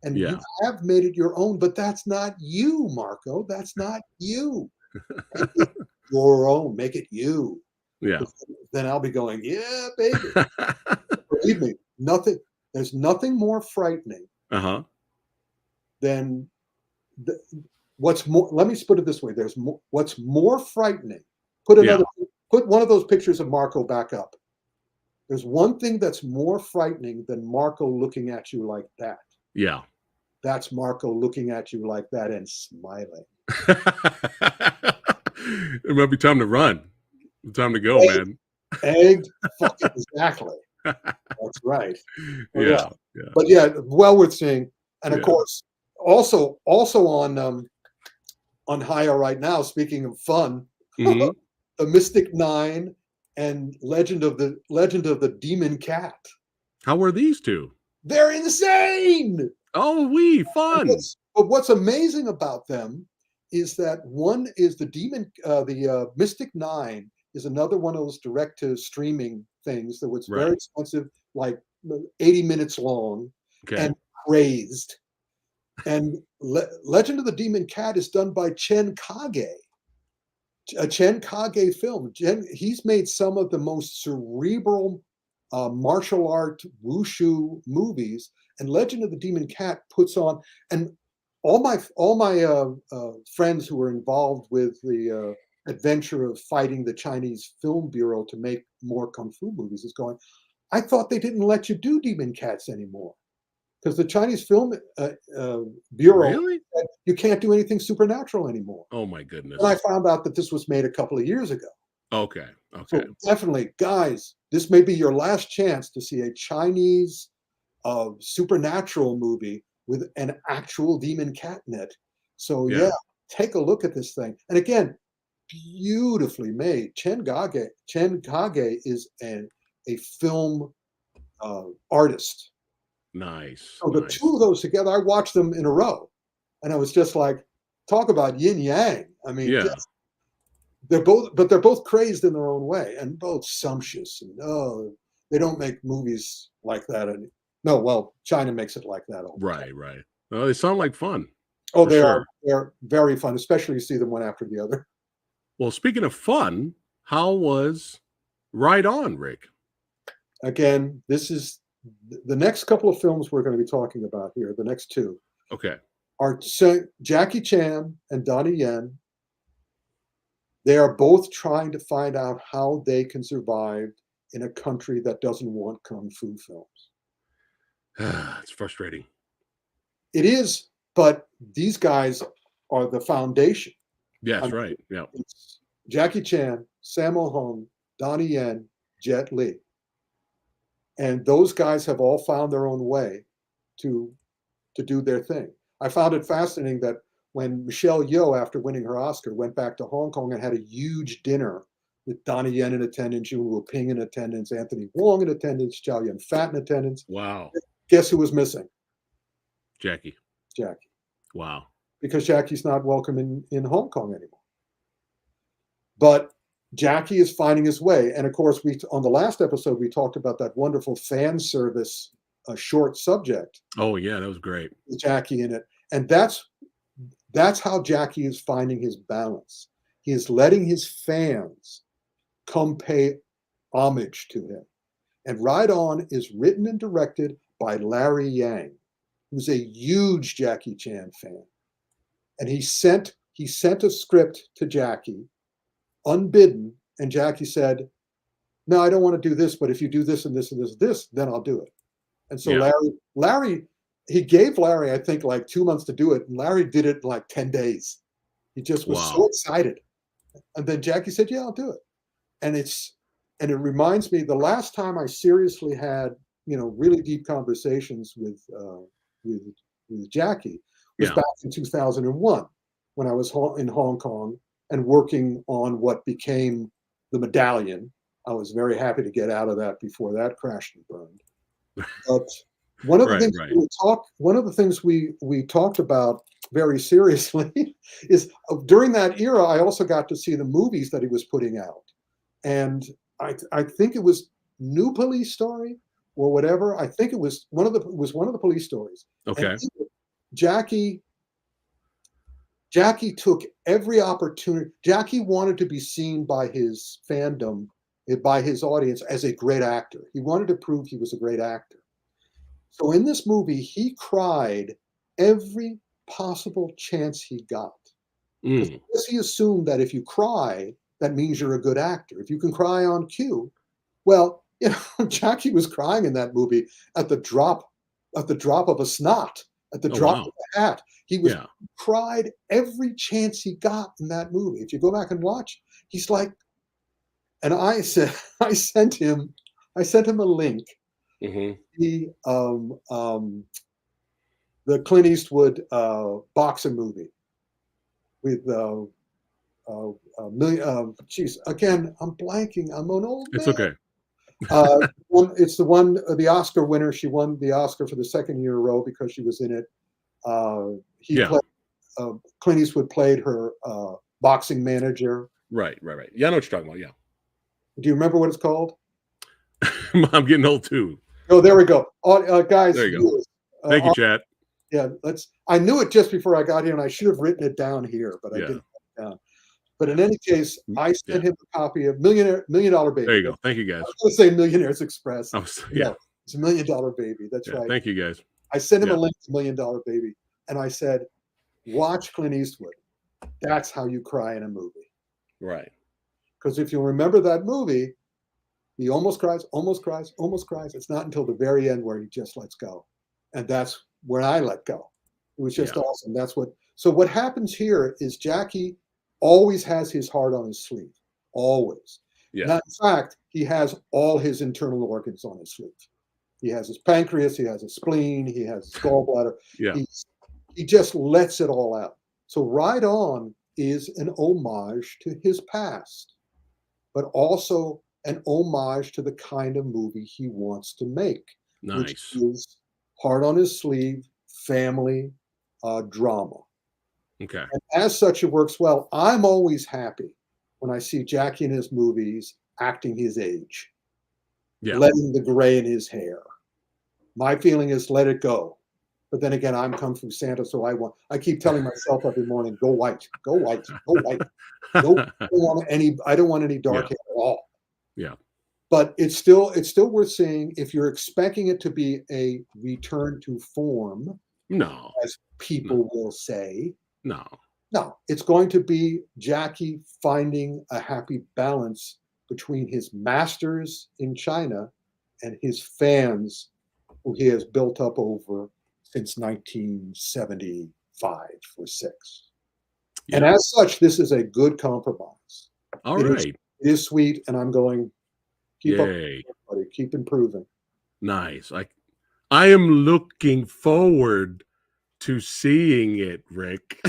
And you have made it your own, but that's not you, Marco. That's not you. Make it your own. Make it you. Yeah. Then I'll be going, yeah, baby. Believe me, there's nothing more frightening than what's more. Let me put it this way: what's more frightening. Put one of those pictures of Marco back up. There's one thing that's more frightening than Marco looking at you like that. Yeah. That's Marco looking at you like that and smiling. It might be time to run. Time to go, man. Fucking exactly. That's right. Yeah. But yeah, well worth seeing. And of course, also on Haya right now, speaking of fun, the Mystic Nine and Legend of the Demon Cat. How were these two? They're insane. Oh, fun. But what's amazing about them is that one is the Mystic Nine is another one of those direct to streaming things that was very expensive, like 80 minutes long and crazed. And Legend of the Demon Cat is done by Chen Kage. A Chen Kage film. He's made some of the most cerebral martial art wushu movies, and Legend of the Demon Cat puts on. And all my friends who were involved with the adventure of fighting the Chinese Film Bureau to make more kung fu movies is going, I thought they didn't let you do demon cats anymore. Because the Chinese Film Bureau said you can't do anything supernatural anymore. Oh my goodness! And I found out that this was made a couple of years ago. Okay. So definitely, guys, this may be your last chance to see a Chinese supernatural movie with an actual demon cat in it. So take a look at this thing. And again, beautifully made. Chen Kage is a film artist. Nice. So the two of those together, I watched them in a row, and I was just like, talk about yin yang. I mean, they're both crazed in their own way, and both sumptuous. And they don't make movies like that. No, well, China makes it like that. Right. Well, they sound like fun. Oh, they're very fun, especially you see them one after the other. Well, speaking of fun, how was Right On, Rick? Again, this is the next couple of films we're going to be talking about here. The next two, okay, are Jackie Chan and Donnie Yen. They are both trying to find out how they can survive in a country that doesn't want kung fu films. It's frustrating. It is, but these guys are the foundation. Yes, right. Yeah. It's Jackie Chan, Sammo Hung, Donnie Yen, Jet Li. And those guys have all found their own way to do their thing. I found it fascinating that when Michelle Yeoh, after winning her Oscar, went back to Hong Kong and had a huge dinner with Donnie Yen in attendance, Yuen Woo-ping in attendance, Anthony Wong in attendance, Chow Yun-fat in attendance. Wow. Guess who was missing? Jackie. Wow. Because Jackie's not welcome in Hong Kong anymore. But Jackie is finding his way. And of course, on the last episode, we talked about that wonderful fan service short subject. Oh, yeah, that was great. With Jackie in it. And that's how Jackie is finding his balance. He is letting his fans come pay homage to him. And Ride On is written and directed by Larry Yang, who's a huge Jackie Chan fan. And he sent a script to Jackie, unbidden, and Jackie said, "No, I don't want to do this, but if you do this and this and this and this, then I'll do it." And so Larry, he gave Larry, I think, like 2 months to do it, and Larry did it in like 10 days. He just was so excited. And then Jackie said, "Yeah, I'll do it." And it reminds me, the last time I seriously had, really deep conversations with Jackie was back in 2001 when I was in Hong Kong and working on what became the Medallion. I was very happy to get out of that before that crashed and burned. But one of the things we talked about very seriously is during that era, I also got to see the movies that he was putting out. And I think it was New Police Story or whatever. I think it was one of the police stories. Okay. And Jackie took every opportunity. Jackie wanted to be seen by his fandom, by his audience, as a great actor. He wanted to prove he was a great actor. So in this movie, he cried every possible chance he got. Because he assumed that if you cry, that means you're a good actor. If you can cry on cue, well, Jackie was crying in that movie at the drop of a snot, at the drop of a hat. He cried every chance he got in that movie. If you go back and watch, he's like, and I sent him a link. The Clint Eastwood boxing movie with again, I'm blanking. I'm an old man. It's okay. It's the one, the Oscar winner. She won the Oscar for the second year in a row because she was in it. Clint Eastwood played her boxing manager. Right. Yeah, I know what you're talking about. Yeah. Do you remember what it's called? I'm getting old too. Oh, there we go. Guys, there you go. Thank you, Chad. Yeah, I knew it just before I got here, and I should have written it down here, but I didn't write it down. But in any case, I sent him a copy of Million Dollar Baby. There you go. Thank you, guys. I was going to say Millionaire's Express. It's a $1 Million Baby. That's right. Thank you, guys. I sent him a link to $1 Million Baby, and I said, "Watch Clint Eastwood. That's how you cry in a movie." Right. Because if you remember that movie, he almost cries. It's not until the very end where he just lets go, and that's when I let go. It was just awesome. So what happens here is Jackie always has his heart on his sleeve, always. Yeah. Now, in fact, he has all his internal organs on his sleeve. He has his pancreas, he has his spleen, he has his gallbladder. Yeah. He just lets it all out. So Ride On is an homage to his past, but also an homage to the kind of movie he wants to make, which Nice. is heart on his sleeve, family drama. Okay. And as such, it works well. I'm always happy when I see Jackie in his movies acting his age, Yeah. letting the gray in his hair. My feeling is let it go. But then again, I'm Kung Fu Santa, so I keep telling myself every morning, go white, go white, go white. No, I don't want any dark hair at all. Yeah. But it's still worth seeing if you're expecting it to be a return to form, No. as people will say. No. No, it's going to be Jackie finding a happy balance between his masters in China and his fans who he has built up over since 1975 or 6. Yeah. And as such, this is a good compromise. All It right. is sweet, and I'm going, keep up, Yay. buddy, keep improving. Nice. I am looking forward to seeing it, Rick.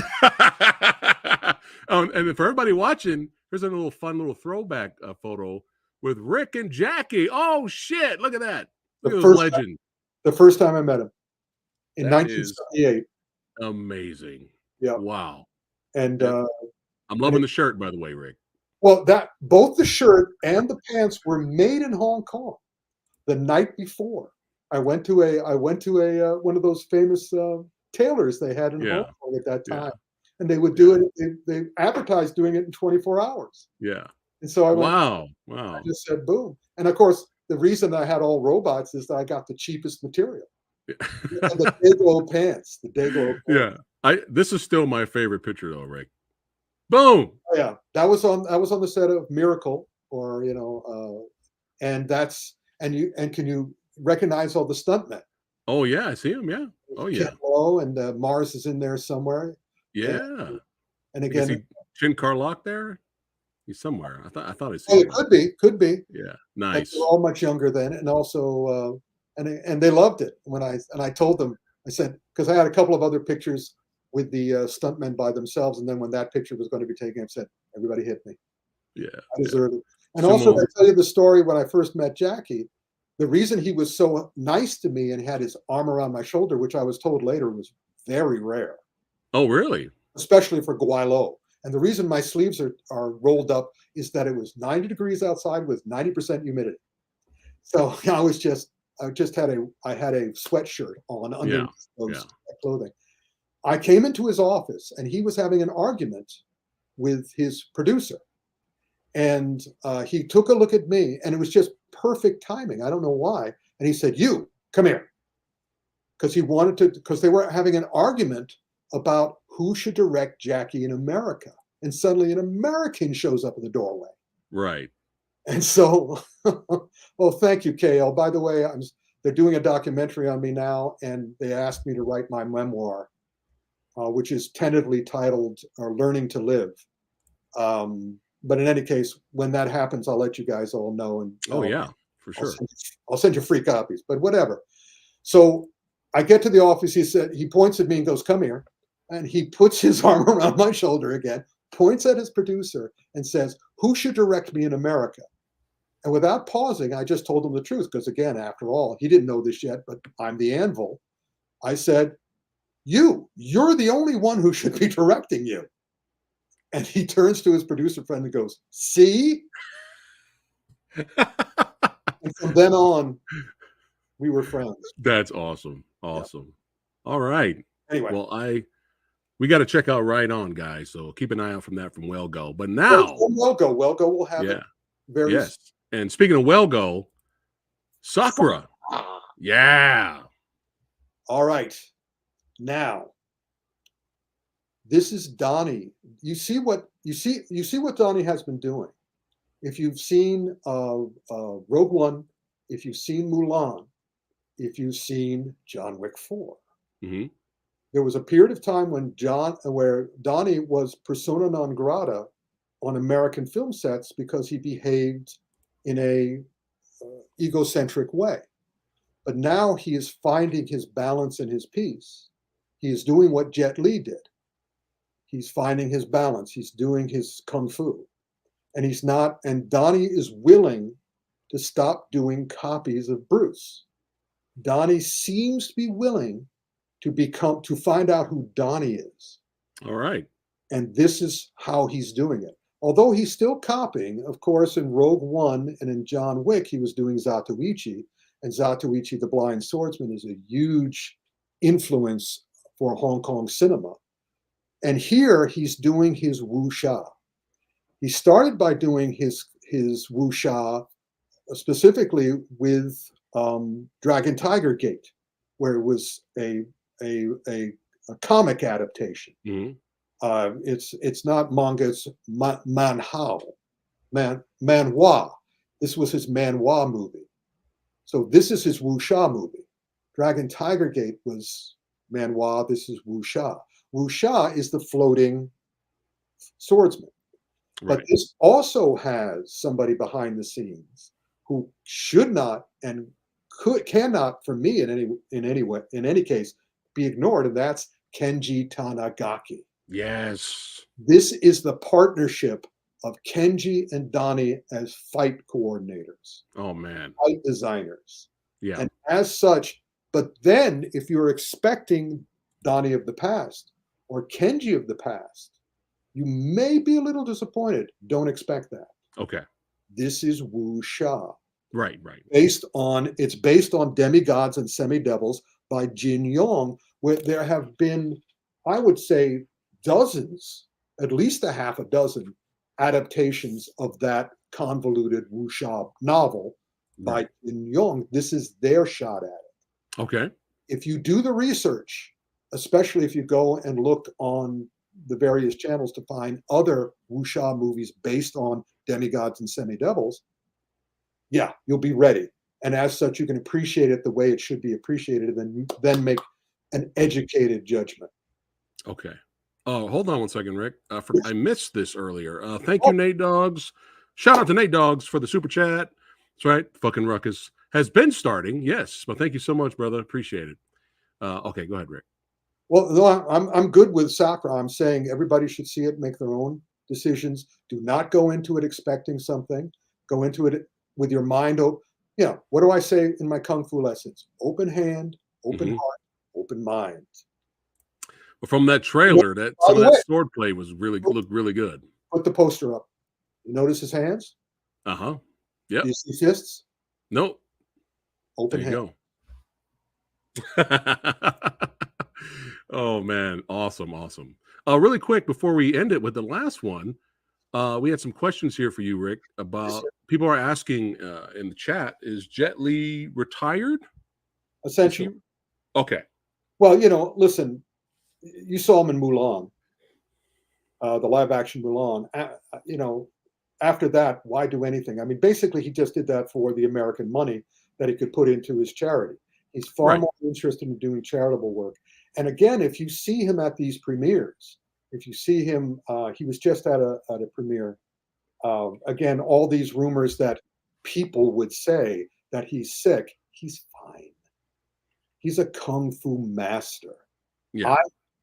And for everybody watching, here's a little fun little throwback photo with Rick and Jackie. Oh shit! Look at that. Look at those legends. The first time I met him in That 1978. Amazing. Yeah. Wow. And I'm loving the shirt, by the way, Rick. well, that both the shirt and the pants were made in Hong Kong the night before. I went to a one of those famous tailors they had in Hong Kong at that time, and they would do it. They advertised doing it in 24 hours. Yeah. And so I went. Wow. I just said boom. And of course, the reason I had all robots is that I got the cheapest material. And the Dayglow pants. The Dayglow pants. Yeah. This is still my favorite picture though, Rick. Boom. Oh, yeah. That was on the set of Miracle, or and can you recognize all the stuntmen? Oh yeah, I see him. Yeah. Oh yeah. Ken Lo and Mars is in there somewhere. Yeah. And again, Chin Carlock there. He's somewhere. I thought I well, seen it could be. Yeah. And Nice. they were all much younger then, and also and they loved it when I told them. I said, because I had a couple of other pictures with the stuntmen by themselves, and then when that picture was going to be taken, I said, everybody hit me. Yeah. I deserve it. And also, I tell you the story when I first met Jackie. The reason he was so nice to me and had his arm around my shoulder, which I was told later was very rare. Oh, really? Especially for Guaylo. And the reason my sleeves are rolled up is that it was 90 degrees outside with 90% humidity. So I had a sweatshirt on under those clothing. I came into his office and he was having an argument with his producer. And he took a look at me, and it was just perfect timing. I don't know why. And he said, "You come here," because they were having an argument about who should direct Jackie in America. And suddenly an American shows up in the doorway. Right. And so, well, thank you, KL. By the way, they're doing a documentary on me now, and they asked me to write my memoir, which is tentatively titled "Learning to Live." But in any case, when that happens, I'll let you guys all know. And for sure. I'll send you free copies, but whatever. So I get to the office. He points at me and goes, "Come here." And he puts his arm around my shoulder again, points at his producer and says, "Who should direct me in America?" And without pausing, I just told him the truth. Because again, after all, he didn't know this yet, but I'm the anvil. I said, you're the only one who should be directing you. And he turns to his producer friend and goes, "See?" And from then on, we were friends. That's awesome. Awesome. Yeah. All right. Anyway. Well, we got to check out Right On, guys. So keep an eye out from that from Well Go. But now. Well Go will have it very soon. And speaking of Well Go, Sakura. Yeah. All right. Now, this is Donnie. You see what Donnie has been doing. If you've seen Rogue One, if you've seen Mulan, if you've seen John Wick 4, there was a period of time where Donnie was persona non grata on American film sets because he behaved in a egocentric way. But now he is finding his balance and his peace. He is doing what Jet Li did. He's finding his balance. He's doing his kung fu. And Donnie is willing to stop doing copies of Bruce. Donnie seems to be willing to find out who Donnie is. All right. And this is how he's doing it. Although he's still copying, of course, in Rogue One and in John Wick, he was doing Zatoichi. And Zatoichi, the Blind Swordsman, is a huge influence for Hong Kong cinema. And here he's doing his wuxia. He started by doing his wuxia specifically with Dragon Tiger Gate, where it was a comic adaptation. Mm-hmm. It's not manga, it's manhwa. This was his manhwa movie. So this is his wuxia movie. Dragon Tiger Gate was manhwa. This is wuxia. Wuxia is the floating swordsman. Right. But this also has somebody behind the scenes who should not and cannot, for me in any case, be ignored, and that's Kenji Tanigaki. Yes. This is the partnership of Kenji and Donnie as fight coordinators. Oh man. Fight designers. Yeah. And as such, but then if you're expecting Donnie of the past or Kenji of the past, you may be a little disappointed. Don't expect that. Okay. This is wuxia. Right. It's based on Demigods and Semi-Devils by Jin Yong, where there have been, I would say, dozens, at least a half a dozen adaptations of that convoluted wuxia novel by Jin Yong. This is their shot at it. Okay. If you do the research, especially if you go and look on the various channels to find other wuxia movies based on Demigods and Semi-Devils, yeah, you'll be ready. And as such, you can appreciate it the way it should be appreciated, and then make an educated judgment. Okay. Oh, hold on one second, Rick. I missed this earlier. Thank you, Nate Dogs. Shout out to Nate Dogs for the super chat. That's right. Fucking Ruckus has been starting. Yes. But thank you so much, brother. Appreciate it. Okay, go ahead, Rick. Well, no, I'm good with Sakra. I'm saying everybody should see it, make their own decisions. Do not go into it expecting something. Go into it with your mind open. What do I say in my Kung Fu lessons? Open hand, open heart, open mind. Well, from that trailer, some of that sword play was looked really good. Put the poster up. You notice his hands? Uh-huh. Yep. Do you see fists? Nope. Open hand. Go. Oh man, awesome. Really quick before we end it with the last one, we had some questions here for you, Rick, about people are asking in the chat, is Jet Li retired? Essentially. Okay. Well, listen, you saw him in Mulan, the live action Mulan. After that, why do anything? I mean, basically, he just did that for the American money that he could put into his charity. He's far more interested in doing charitable work. And again, if you see him at these premieres, if you see him, he was just at a premiere. Again, all these rumors that people would say that he's sick, he's fine. He's a kung fu master. Yeah.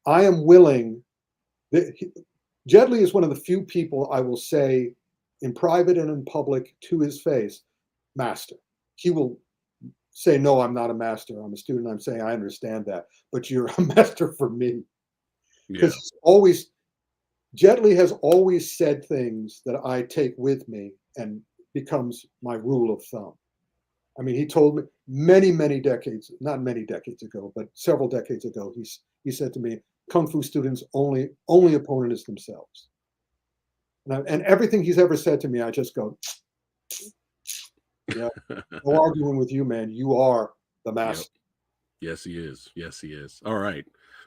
I am willing. Jet Li is one of the few people I will say in private and in public to his face, master. He will say, no, I'm not a master. I'm a student. I'm saying, I understand that, but you're a master for me. Because Jet Li has always said things that I take with me and becomes my rule of thumb. I mean, he told me not many decades ago, but several decades ago, he said to me, Kung Fu students' only opponent is themselves. And everything he's ever said to me, I just go, yeah, no arguing with you, man. You are the master. Yep. Yes, he is. All right.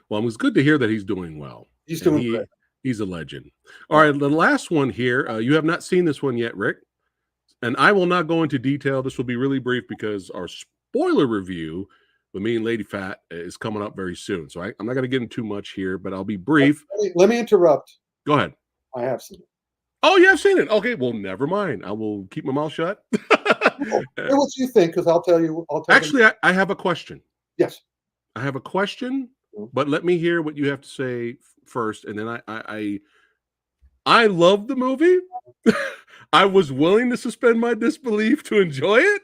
Well, it was good to hear that he's doing well. He's doing great. He's a legend. All right, the last one here. You have not seen this one yet, Rick. And I will not go into detail. This will be really brief because our spoiler review with me and Lady Phat is coming up very soon. So I'm not going to get into too much here, but I'll be brief. Let me interrupt. Go ahead. I have seen it. Oh, yeah, I've seen it. Okay, well, never mind. I will keep my mouth shut. Hear what you think, because I'll tell you. Actually, I have a question. Yes. I have a question, but let me hear what you have to say first. And then I love the movie. I was willing to suspend my disbelief to enjoy it.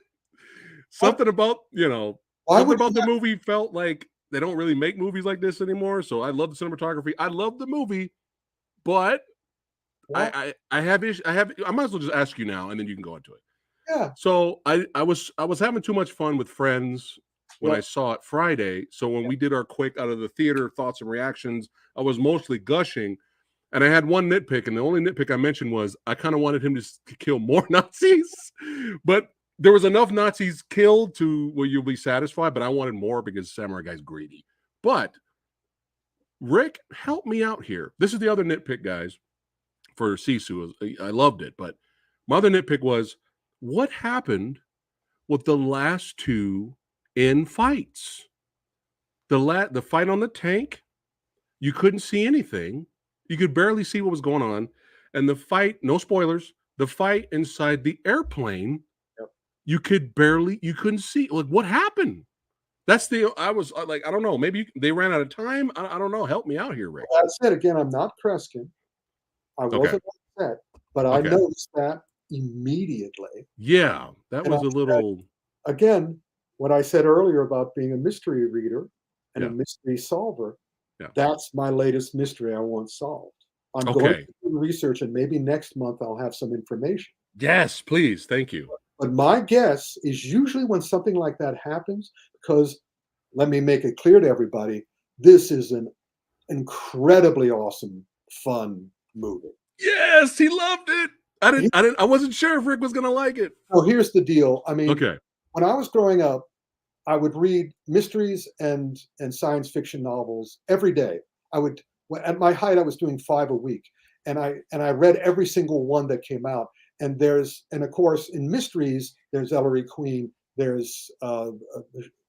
Something about, Why something would about you the have- movie felt like they don't really make movies like this anymore. So I love the cinematography. I love the movie, but why- I have issues. I might as well just ask you now, and then you can go into it. Yeah. So I was having too much fun with friends when I Yep. saw it Friday. So when we did our quick out of the theater thoughts and reactions, I was mostly gushing. And I had one nitpick, and the only nitpick I mentioned was I kind of wanted him to kill more Nazis, but there was enough Nazis killed to where you'll be satisfied. But I wanted more because Samurai Guy's greedy. But Rick, help me out here. This is the other nitpick, guys, for Sisu. I loved it, but my other nitpick was what happened with the last two in fights. The fight on the tank, you couldn't see anything. You could barely see what was going on. And the fight, no spoilers, the fight inside the airplane, Yep. you couldn't see. Like, what happened? I was like, I don't know. Maybe they ran out of time. I don't know. Help me out here, Rick. That said, again, I'm not Kreskin. I Okay. wasn't upset, but I Okay. noticed that immediately. Yeah, that And was I a little. again, what I said earlier about being a mystery reader and a Yeah. mystery solver, Yeah. that's my latest mystery I want solved. I'm going Okay. to do research, and maybe next month I'll have some information. Yes, please. Thank you. But my guess is usually when something like that happens, because let me make it clear to everybody, this is an incredibly awesome, fun movie. Yes, he loved it. I wasn't sure if Rick was gonna like it. Well, here's the deal. I mean, Okay. when I was growing up, I would read mysteries and science fiction novels every day. At my height, I was doing 5 a week, and I read every single one that came out. And of course in mysteries, there's Ellery Queen, there's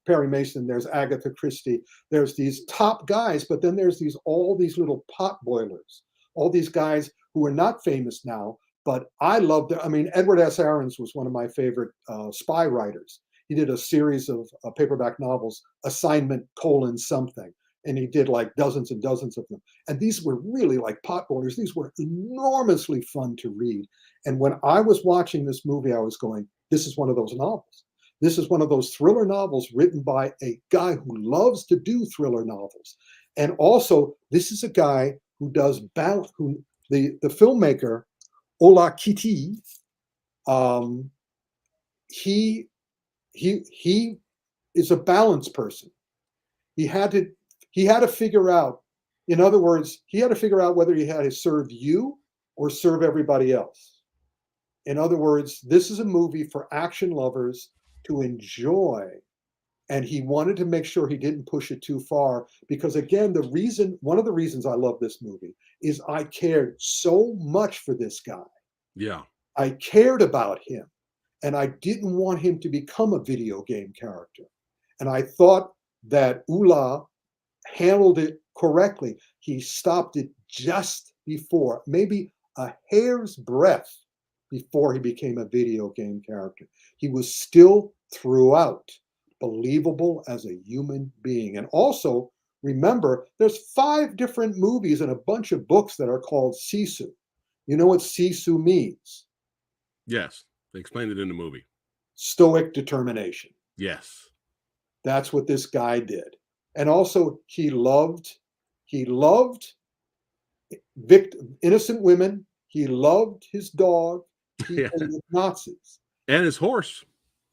Perry Mason, there's Agatha Christie, there's these top guys, but then there's all these little pot boilers, all these guys who are not famous now, but I love them. I mean, Edward S. Aarons was one of my favorite spy writers. He did a series of paperback novels, Assignment: something, and he did like dozens and dozens of them. And these were really like pot boilers. These were enormously fun to read. And when I was watching this movie, I was going, this is one of those novels. This is one of those thriller novels written by a guy who loves to do thriller novels. And also, this is a guy who does balance, who the filmmaker, Ola Kiti, he is a balanced person. He had to figure out, in other words, he had to figure out whether he had to serve you or serve everybody else. In other words, this is a movie for action lovers to enjoy. And he wanted to make sure he didn't push it too far because, again, one of the reasons I love this movie is I cared so much for this guy. Yeah. I cared about him, and I didn't want him to become a video game character. And I thought that Ula handled it correctly. He stopped it just before, maybe a hair's breadth before he became a video game character. He was still throughout believable as a human being. And also, remember, there's 5 different movies and a bunch of books that are called Sisu. You know what Sisu means? Yes. They explained it in the movie. Stoic determination. Yes. That's what this guy did. And also, he loved innocent women. He loved his dog. He Yeah. hated Nazis. And his horse.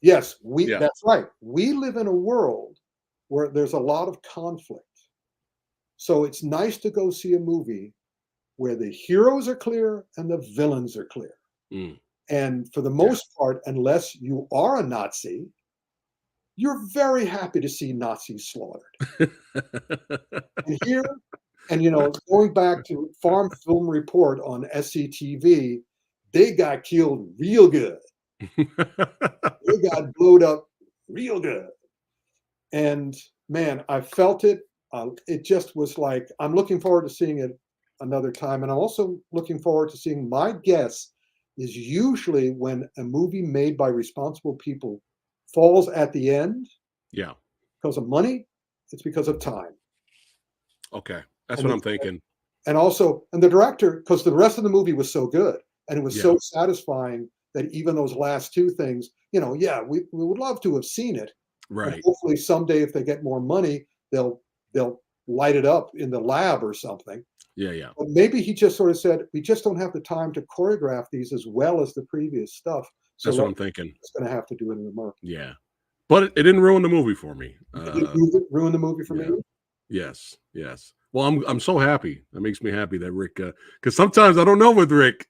Yes, Yeah. that's right. We live in a world where there's a lot of conflict. So it's nice to go see a movie where the heroes are clear and the villains are clear. Mm. And for the most part, unless you are a Nazi, you're very happy to see Nazis slaughtered. And going back to Farm Film Report on SCTV, they got killed real good. They got blowed up real good. And man, I felt it. It just was like, I'm looking forward to seeing it another time. And I'm also looking forward to seeing, my guess is usually when a movie made by responsible people falls at the end. Yeah. Because of money, it's because of time. Okay. That's what I'm thinking. And also, and the director, because the rest of the movie was so good, And it was so satisfying that even those last two things, we would love to have seen it. Right. And hopefully someday, if they get more money, they'll light it up in the lab or something. Yeah. But maybe he just sort of said, we just don't have the time to choreograph these as well as the previous stuff. So that's what I'm thinking. It's going to have to do it in America. Yeah. But it didn't ruin the movie for me. It didn't ruin the movie for me? Yes. Well, I'm so happy. That makes me happy that Rick, because sometimes I don't know with Rick.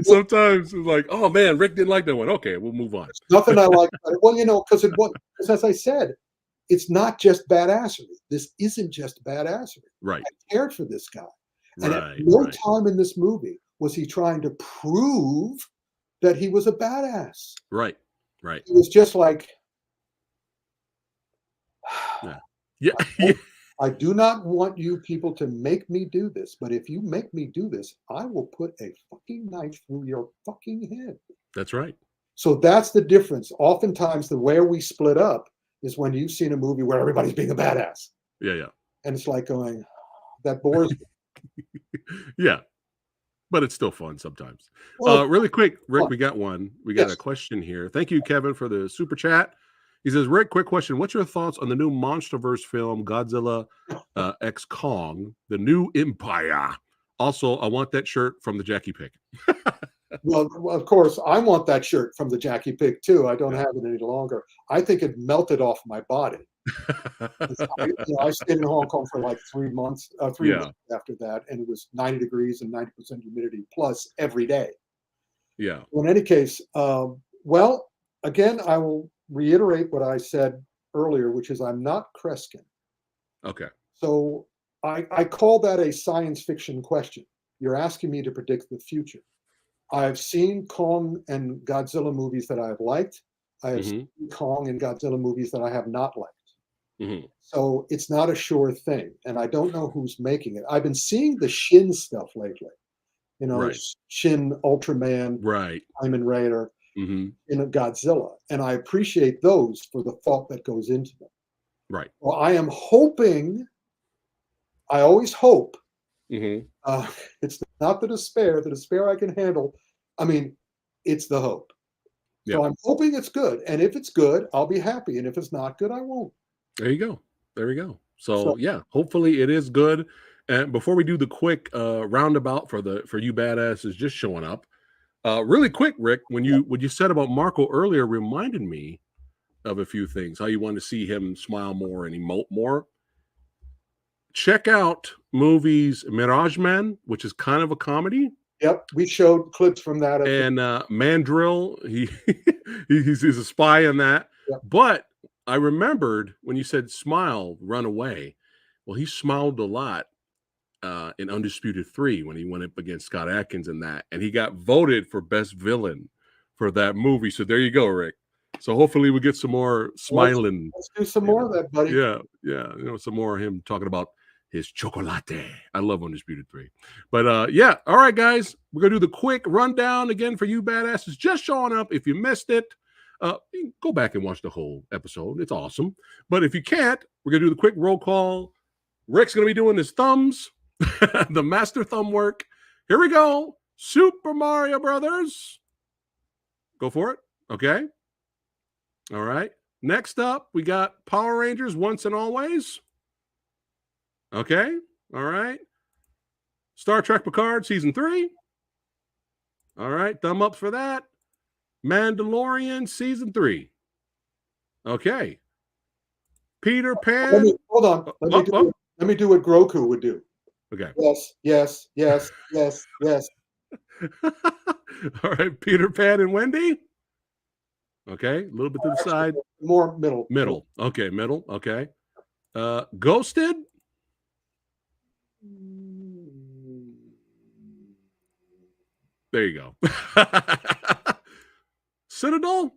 Sometimes it's like, oh man, Rick didn't like that one. Okay, we'll move on. Nothing I like about it. Well, because as I said, it's not just badassery. This isn't just badassery. Right. I cared for this guy. And right, at no time in this movie was he trying to prove that he was a badass. Right. He was just like, yeah. I do not want you people to make me do this, but if you make me do this, I will put a fucking knife through your fucking head. That's right. So that's the difference. Oftentimes, the way we split up is when you've seen a movie where everybody's being a badass. Yeah. And it's like going, that bores me. Yeah. But it's still fun sometimes. Well, really quick, Rick, we got one. We got a question here. Thank you, Kevin, for the super chat. He says, Rick, quick question. What's your thoughts on the new MonsterVerse film, Godzilla X Kong, the new Empire? Also, I want that shirt from the Jackie Pick. Well, of course, I want that shirt from the Jackie Pick, too. I don't have it any longer. I think it melted off my body. I stayed in Hong Kong for like 3 months, months after that, and it was 90 degrees and 90% humidity plus every day. Yeah. Well, in any case, well, again, I will reiterate what I said earlier, which is I'm not Kreskin. Okay. So I call that a science fiction question. You're asking me to predict the future. I've seen Kong and Godzilla movies that I've liked. I have seen Kong and Godzilla movies that I have not liked. So it's not a sure thing. And I don't know who's making it. I've been seeing the Shin stuff lately. Shin, Ultraman, Diamond Raider, in Godzilla. And I appreciate those for the thought that goes into them. Right. Well, I am hoping, I always hope, it's not the despair I can handle. I mean, it's the hope. So I'm hoping it's good. And if it's good, I'll be happy. And if it's not good, I won't. There you go. There we go. So yeah, hopefully it is good. And before we do the quick roundabout for you badasses just showing up, really quick, Rick, when you said about Marco earlier reminded me of a few things. How you want to see him smile more and emote more. Check out movies Mirage Man, which is kind of a comedy. Yep, we showed clips from that. And Mandrill, he's a spy in that. Yep. But I remembered when you said smile, run away. Well, he smiled a lot in Undisputed 3 when he went up against Scott Adkins in that. And he got voted for best villain for that movie. So there you go, Rick. So hopefully we get some more smiling. Let's do some more of that, buddy. Yeah. Some more of him talking about his chocolate. I love Undisputed 3. But all right, guys. We're going to do the quick rundown again for you badasses just showing up. If you missed it, go back and watch the whole episode. It's awesome. But if you can't, we're going to do the quick roll call. Rick's going to be doing his thumbs, the master thumb work. Here we go. Super Mario Brothers. Go for it. Okay. All right. Next up, we got Power Rangers Once and Always. Okay. All right. Star Trek Picard Season 3. All right. Thumb up for that. Mandalorian Season 3. Okay. Peter Pan. Hold on. Let me do what Groku would do. Okay. Yes. All right. Peter Pan and Wendy. Okay. A little bit to the side. More middle. Middle. Okay. Middle. Okay. Ghosted. There you go. Citadel.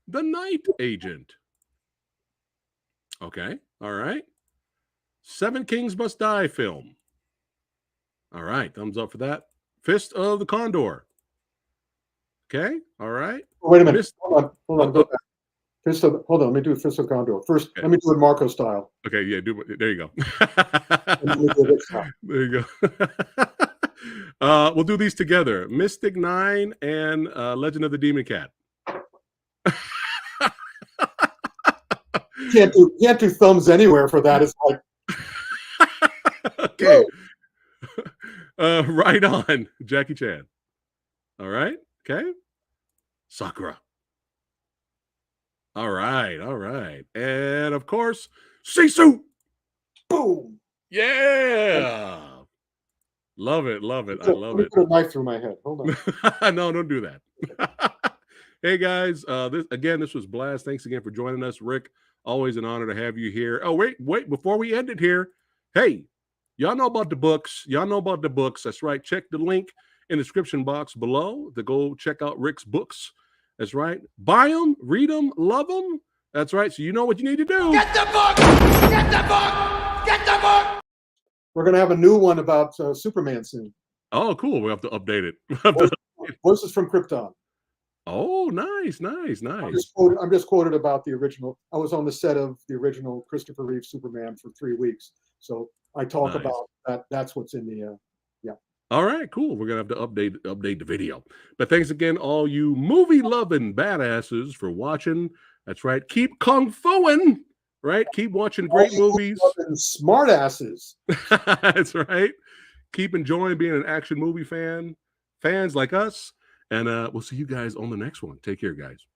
The Night Agent. Okay. All right. Seven Kings Must Die film. All right. Thumbs up for that. Fist of the Condor. Okay. All right. Wait a minute. Hold on. Go back. Fist of, hold on, let me do Fist of Condor. First, Okay. let me do it Marco style. Okay, yeah, there you go. And let me do it style. There you go. We'll do these together. Mystic 9 and Legend of the Demon Cat. Can't do thumbs anywhere for that. It's like okay. Right on, Jackie Chan. All right. Okay. Sakura. All right. All right. And of course, Sisu. boom. Yeah. Love it. Love it. I love it. Put a knife through my head. Hold on. No, don't do that. Hey guys, this was Blast. Thanks again for joining us, Rick. Always an honor to have you here. Oh, wait, before we end it here, hey, y'all know about the books. Y'all know about the books. That's right. Check the link in the description box below to go check out Rick's books. That's right. Buy them, read them, love them. That's right. So you know what you need to do. Get the book! Get the book! Get the book! We're gonna have a new one about Superman soon. Oh, cool. We have to update it. Voices from Krypton. Oh, nice. I'm just quoted about the original. I was on the set of the original Christopher Reeve Superman for 3 weeks, so I talk about that. That's what's in the yeah. All right, cool. We're gonna have to update the video. But thanks again, all you movie loving badasses, for watching. That's right. Keep kung fuing. Right. Keep watching great movies. Smart asses. That's right. Keep enjoying being an action movie fans like us. And we'll see you guys on the next one. Take care, guys.